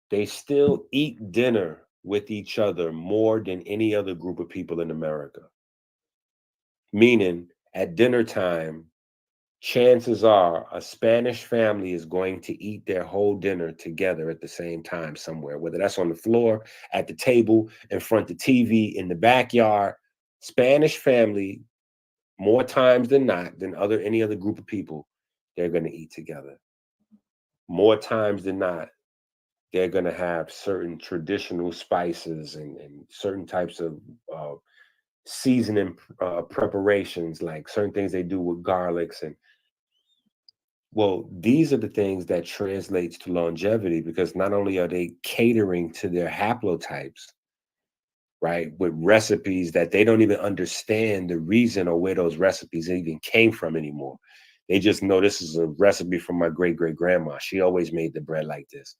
they still eat dinner with each other more than any other group of people in America. Meaning, at dinner time, chances are a Spanish family is going to eat their whole dinner together at the same time somewhere, whether that's on the floor, at the table, in front of the TV, in the backyard. Spanish family, more times than not, than any other group of people, they're going to eat together. More times than not, they're going to have certain traditional spices and certain types of seasoning preparations, like certain things they do with garlics. And well, these are the things that translates to longevity, because not only are they catering to their haplotypes, right, with recipes that they don't even understand the reason or where those recipes even came from anymore. They just know this is a recipe from my great-great-grandma. She always made the bread like this.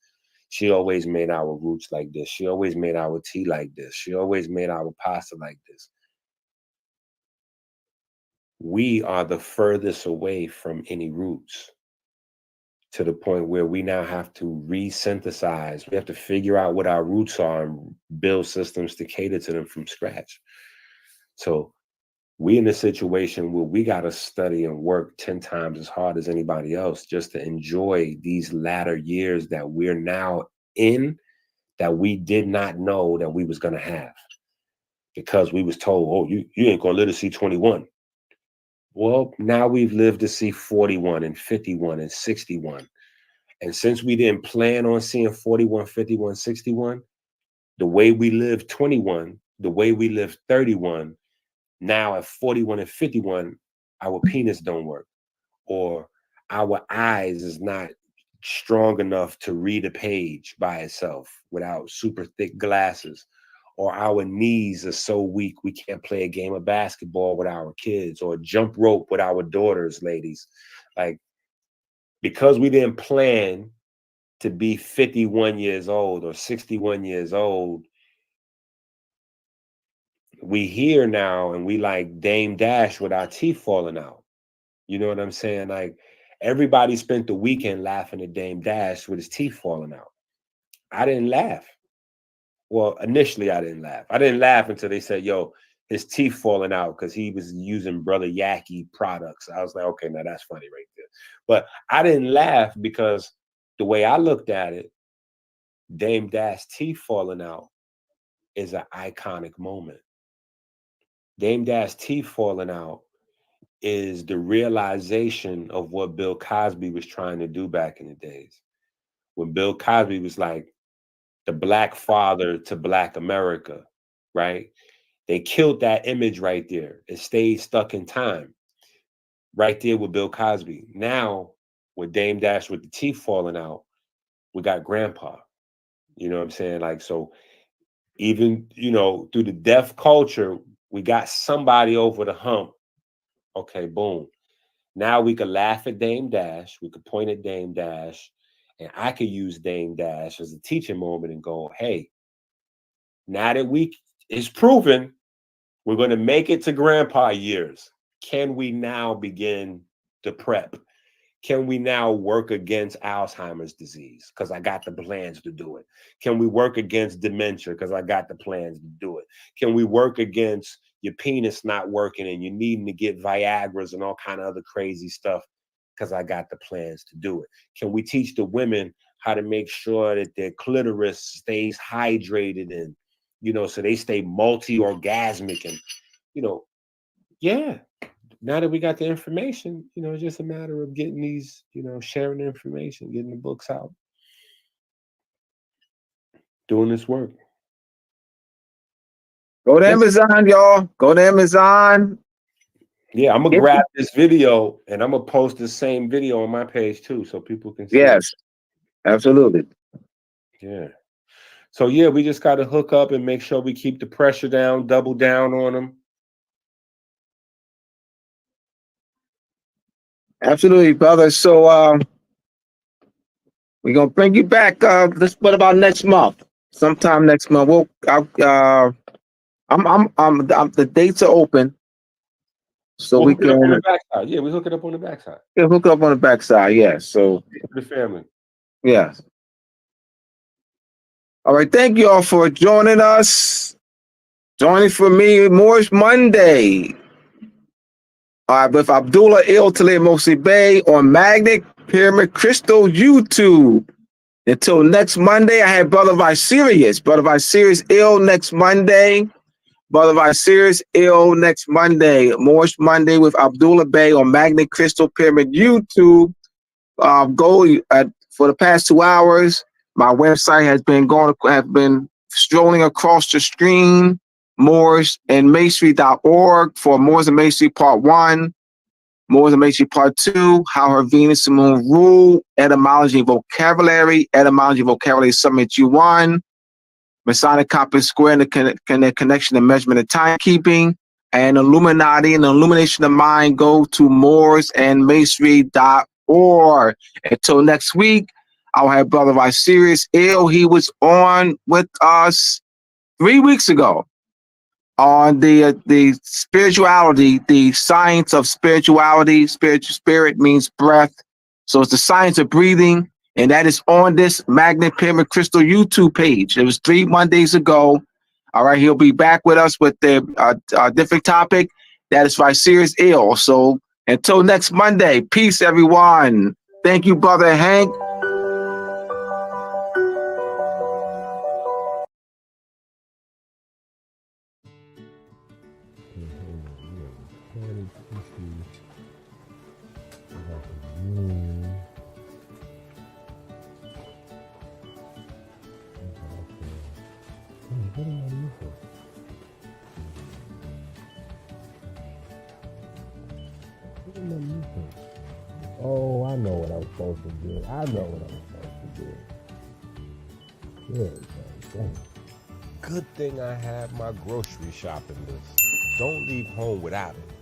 She always made our roots like this. She always made our tea like this. She always made our pasta like this. we are the furthest away from any roots, to the point where we now have to resynthesize. We have to figure out what our roots are and build systems to cater to them from scratch. So we in a situation where we got to study and work 10 times as hard as anybody else just to enjoy these latter years that we're now in, that we did not know that we was going to have, because we was told, oh, you ain't going to live to see 21. Well, now we've lived to see 41 and 51 and 61. And since we didn't plan on seeing 41, 51, 61, the way we lived 21, the way we lived 31, now at 41 and 51, our penis don't work, or our eyes is not strong enough to read a page by itself without super thick glasses, or our knees are so weak we can't play a game of basketball with our kids or jump rope with our daughters, ladies. Like, because we didn't plan to be 51 years old or 61 years old, we here now and we like Dame Dash with our teeth falling out. You know what I'm saying? Like, everybody spent the weekend laughing at Dame Dash with his teeth falling out. I didn't laugh. Well, initially I didn't laugh. I didn't laugh until they said, yo, his teeth falling out because he was using Brother Yaki products. I was like, okay, now that's funny right there. But I didn't laugh because the way I looked at it, Dame Dash teeth falling out is an iconic moment. Dame Dash teeth falling out is the realization of what Bill Cosby was trying to do back in the days. When Bill Cosby was like the black father to Black America, right? They killed that image right there. It stayed stuck in time. Right there with Bill Cosby. Now, with Dame Dash with the teeth falling out, we got Grandpa. You know what I'm saying? Like, so even, you know, through the deaf culture, we got somebody over the hump. Okay, boom. Now we could laugh at Dame Dash. We could point at Dame Dash. And I could use Dame Dash as a teaching moment and go, hey, now that it's proven we're going to make it to Grandpa years, can we now begin to prep? Can we now work against Alzheimer's disease? Because I got the plans to do it. Can we work against dementia? Because I got the plans to do it. Can we work against your penis not working and you needing to get Viagra's and all kind of other crazy stuff? Because I got the plans to do it. Can we teach the women how to make sure that their clitoris stays hydrated and, you know, so they stay multi-orgasmic and, you know, yeah. Now that we got the information, you know, it's just a matter of getting these, you know, sharing the information, getting the books out, doing this work. Go to Amazon, y'all. Go to Amazon. Yeah, I'm gonna grab this video and I'm gonna post the same video on my page too, so people can see. Yes, absolutely. Yeah. So yeah, we just got to hook up and make sure we keep the pressure down, double down on them. Absolutely, brother. So we're gonna bring you back. What about next month? Sometime next month. The dates are open, so we can on the backside. Yeah, we hook it up on the backside. Yeah, hook it up on the backside. Yeah. So for the family. Yeah. All right. Thank you all for joining us. Joining for me, Moorish Monday. All right, with Abdullah Bey on Magnet Pyramid Crystal YouTube. Until next Monday, I have Brother Viserious. Brother Viserious ill next Monday. Brother Viserious ill next Monday. Moorish Monday with Abdullah Bey on Magnet Crystal Pyramid YouTube. For the past 2 hours. My website have been strolling across the screen. Moors and Masonry.org for Moors and Masonry Part 1, Moors and Masonry Part 2, How Her Venus and Moon Rule, Etymology and Vocabulary Summit U1, Masonic Compass Square and the connection and measurement of timekeeping, and Illuminati and Illumination of Mind. Go to Moors and Masonry.org. Until next week, I'll have Brother Viserious ill. He was on with us 3 weeks ago. on the spirituality, the science of spirituality. Spirit means breath. So it's the science of breathing. And that is on this Magnet Pyramid Crystal YouTube page. It was 3 Mondays ago. All right, he'll be back with us with the different topic. That is by Serious Ill. So until next Monday, peace, everyone. Thank you, Brother Hank. Oh, I know what I'm supposed to do. I know what I'm supposed to do. Yeah, good thing I have my grocery shopping list. Don't leave home without it.